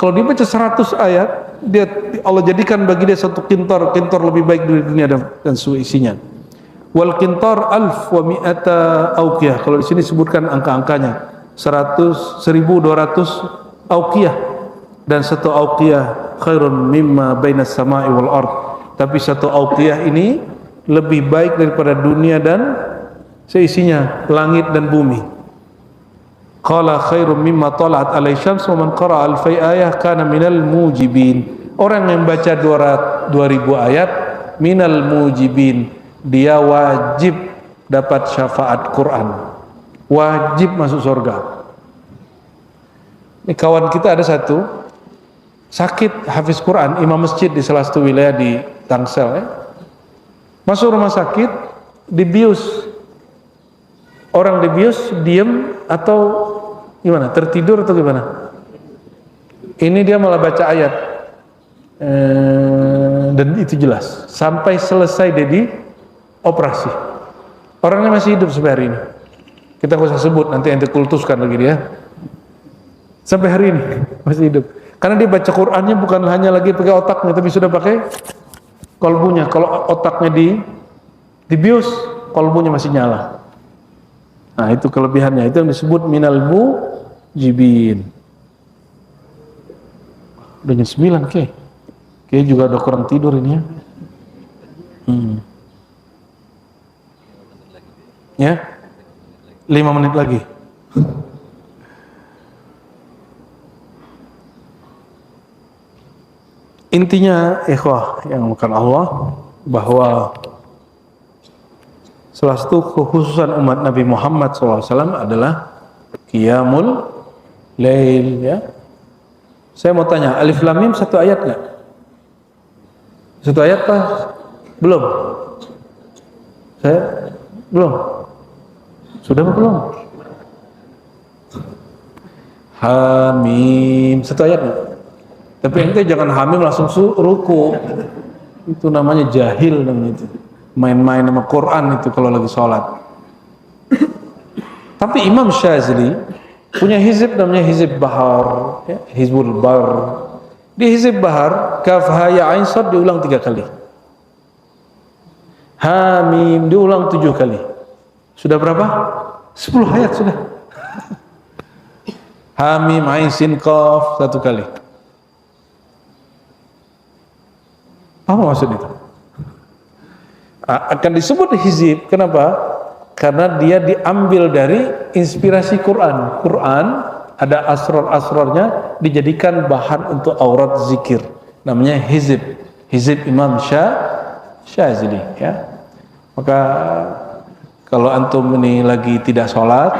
Kalau dia baca 100 ayat, dia Allah jadikan bagi dia satu qintar lebih baik dari dunia dan isinya. Wal qintar alf wa mi'ata auqiyah. Kalau di sini sebutkan angka-angkanya. 100, 1200 auqiyah, dan satu auqiyah khairun mimma bainas sama'i wal ard. Tapi satu auqiyah ini lebih baik daripada dunia dan seisinya, langit dan bumi. Qala khairum mimma tala'at alai syams wa man qara'a alfai ayah kana minal mujibin. Orang yang baca 2000 ayat minal mujibin, dia wajib dapat syafaat Quran, wajib masuk surga. Ini kawan kita ada satu sakit hafiz Quran, imam masjid di salah satu wilayah di Tangsel ya. Masuk rumah sakit, dibius. Orang dibius diem atau gimana? Tertidur atau gimana? Ini dia malah baca ayat. Dan itu jelas sampai selesai dia di operasi. Orangnya masih hidup sampai hari ini. Kita nggak usah sebut, nanti ente kultuskan lagi dia. Sampai hari ini masih hidup. Karena dia baca Qur'annya bukan hanya lagi pakai otaknya, tapi sudah pakai kolbunya. Kalau otaknya dibius, kolbunya masih nyala. Nah itu kelebihannya, itu yang disebut minal mujibin. Udah jam 9 Kayaknya juga udah kurang tidur ini ya. Ya, 5 menit lagi. Intinya ikhwah yang bukan Allah, bahwa salah satu kekhususan umat Nabi Muhammad SAW adalah qiyamul lail ya. Saya mau tanya, alif lam mim satu ayat nggak? Satu ayat Pak? Belum? Saya? Belum? Sudah apa belum? Hamim satu ayat nggak? Tapi ente jangan hamim langsung ruku. Itu namanya jahil namanya itu. Main-main sama Quran itu kalau lagi sholat. Tapi Imam Syazili punya hizib namanya hizib bahar ya, hizbul bar. Di hizib bahar kaf ha ya ain sad diulang 3 kali, hamim diulang 7 kali. Sudah berapa? 10 ayat sudah. Hamim ain sin qaf 1 kali. Apa maksud itu? Akan disebut hizib. Kenapa? Karena dia diambil dari inspirasi Quran. Quran ada asrar-asrarnya dijadikan bahan untuk aurat zikir. Namanya hizib. Hizib Imam Syazili. Ya. Maka kalau antum ini lagi tidak sholat,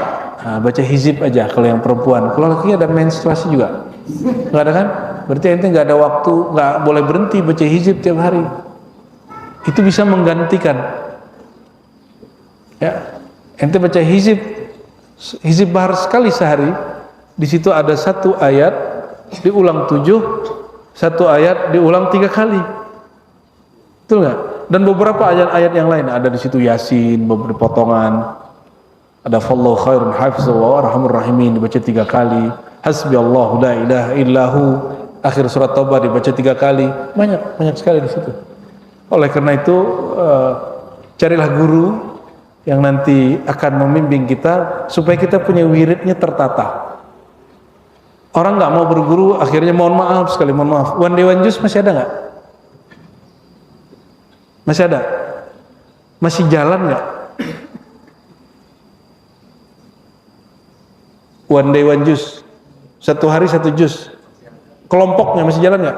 baca hizib aja kalau yang perempuan. Kalau laki ada menstruasi juga. Nggak ada kan? Berarti ente nggak ada waktu, nggak boleh berhenti baca hizib tiap hari. Itu bisa menggantikan. Ya, ente baca hizib bahar sekali sehari. Di situ ada satu ayat diulang 7, satu ayat diulang 3 kali. Betul nggak? Dan beberapa ayat-ayat yang lain ada di situ Yasin, beberapa potongan. Ada fallahu khairun hafizah wa arhamur rahimin dibaca 3 kali. Hasbi Allahu la ilaha illahu, akhir surat Taubah dibaca 3 kali. Banyak sekali di situ. Oleh karena itu carilah guru yang nanti akan membimbing kita supaya kita punya wiridnya tertata. Orang nggak mau berguru, akhirnya mohon maaf. One day one juice masih ada nggak? Masih ada? Masih jalan nggak? One day one juice, 1 hari 1 juz. Kelompoknya masih jalan nggak?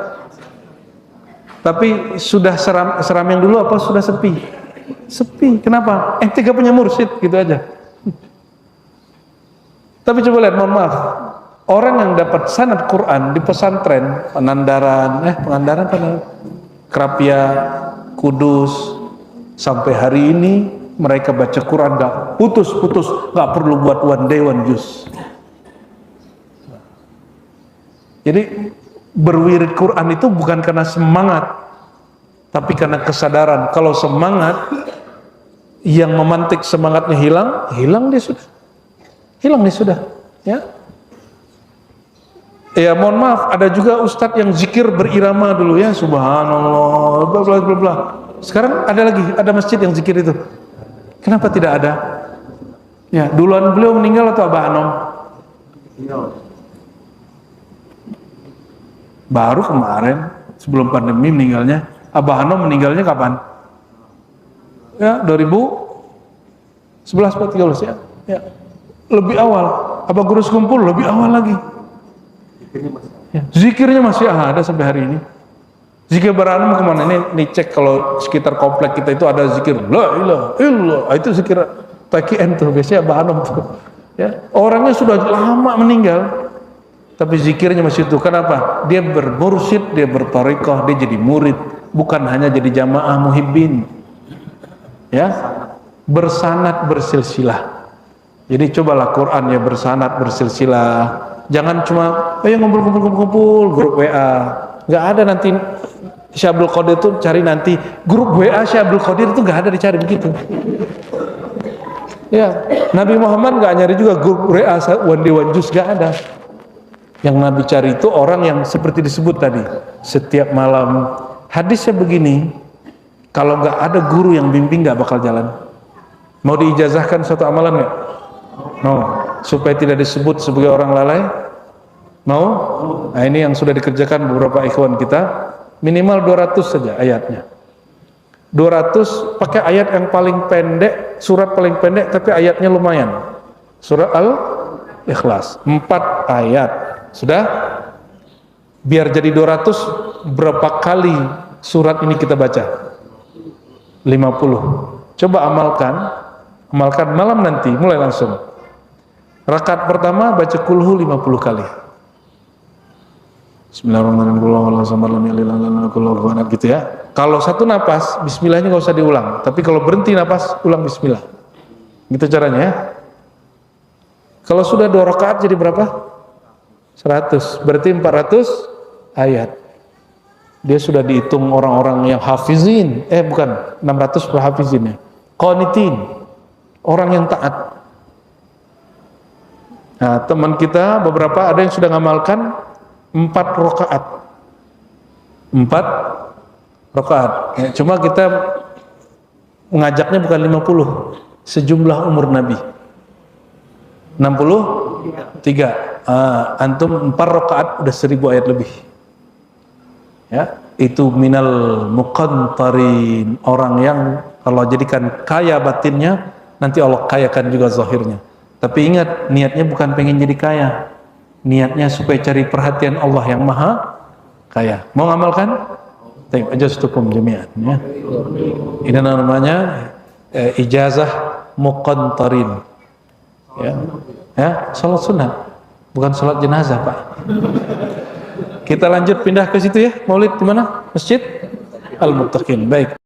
Tapi sudah seram yang dulu apa sudah sepi? Sepi. Kenapa? Ente gak punya mursyid, gitu aja. Tapi coba lihat, mohon maaf, orang yang dapat sanad Quran di pesantren, Pangandaran, Krapia, Kudus, sampai hari ini mereka baca Quran gak putus-putus, gak perlu buat one day one juice. Jadi berwirid Quran itu bukan karena semangat, tapi karena kesadaran. Kalau semangat yang memantik semangatnya hilang dia sudah. Ya. Ya mohon maaf, ada juga ustadz yang zikir berirama dulu ya, subhanallah, bla bla bla bla. Sekarang ada masjid yang zikir itu. Kenapa tidak ada? Ya, duluan beliau meninggal atau Abah Anom? Baru kemarin, sebelum pandemi meninggalnya. Abah Anom meninggalnya kapan? Ya, 2011 atau 13 ya. Ya. Lebih awal. Abah Guru Sekumpul lebih awal lagi. Ya. Zikirnya masih ada sampai hari ini. Zikir Baranum kemana? Ini cek kalau sekitar komplek kita itu ada zikir la ilaha illallah. Itu zikir PKN tuh biasanya Abah Anom tuh. Ya. Orangnya sudah lama meninggal. Tapi zikirnya masih itu. Kenapa? Dia bermursyid, dia berthariqah, dia jadi murid, bukan hanya jadi jamaah muhibbin. Ya, bersanad bersilsilah. Jadi cobalah Quran ya bersanad bersilsilah. Jangan cuma ayo ngumpul grup WA. Nggak ada nanti Syabul Qadir itu cari nanti grup WA Syabul Qadir itu nggak ada dicari begitu. Ya, Nabi Muhammad nggak nyari juga grup WA one day one juice, nggak ada. Yang Nabi cari itu orang yang seperti disebut tadi, setiap malam. Hadisnya begini, kalau nggak ada guru yang bimbing nggak bakal jalan. Mau diijazahkan suatu amalan nggak? Mau, supaya tidak disebut sebagai orang lalai? Mau? Nah ini yang sudah dikerjakan beberapa ikhwan kita, minimal 200 saja ayatnya. 200 pakai ayat yang paling pendek, surat paling pendek tapi ayatnya lumayan. Surat Al-Ikhlas, 4 ayat. Sudah? Biar jadi 200, berapa kali surat ini kita baca? 50. Coba amalkan malam nanti, mulai langsung. Rakaat pertama baca kulhu 50 kali. Bismillahirrahmanirrahim. Gitu ya. Kalau satu napas, bismillahnya nggak usah diulang. Tapi kalau berhenti napas, ulang bismillah. Gitu caranya ya. Kalau sudah 2 rakaat jadi berapa? 100, berarti 400 ayat. Dia sudah dihitung orang-orang yang hafizin, bukan 600 per hafizin ya. Qanitin, orang yang taat. Nah, teman kita beberapa ada yang sudah ngamalkan 4 rakaat. 4 rakaat. Ya, cuma kita mengajaknya bukan 50, sejumlah umur Nabi. 63. Antum 4 rakaat udah 1000 ayat lebih. Ya, itu minal muqantarin, orang yang Allah jadikan kaya batinnya, nanti Allah kayakan juga zahirnya. Tapi ingat, niatnya bukan pengen jadi kaya, niatnya supaya cari perhatian Allah yang maha kaya. Mau ngamalkan? Tengok aja setukum jami'an ya. Ini namanya ijazah muqantarin ya. Ya, salat sunat bukan salat jenazah, Pak. Kita lanjut pindah ke situ ya. Maulid di mana? Masjid Al-Muttaqin. Baik.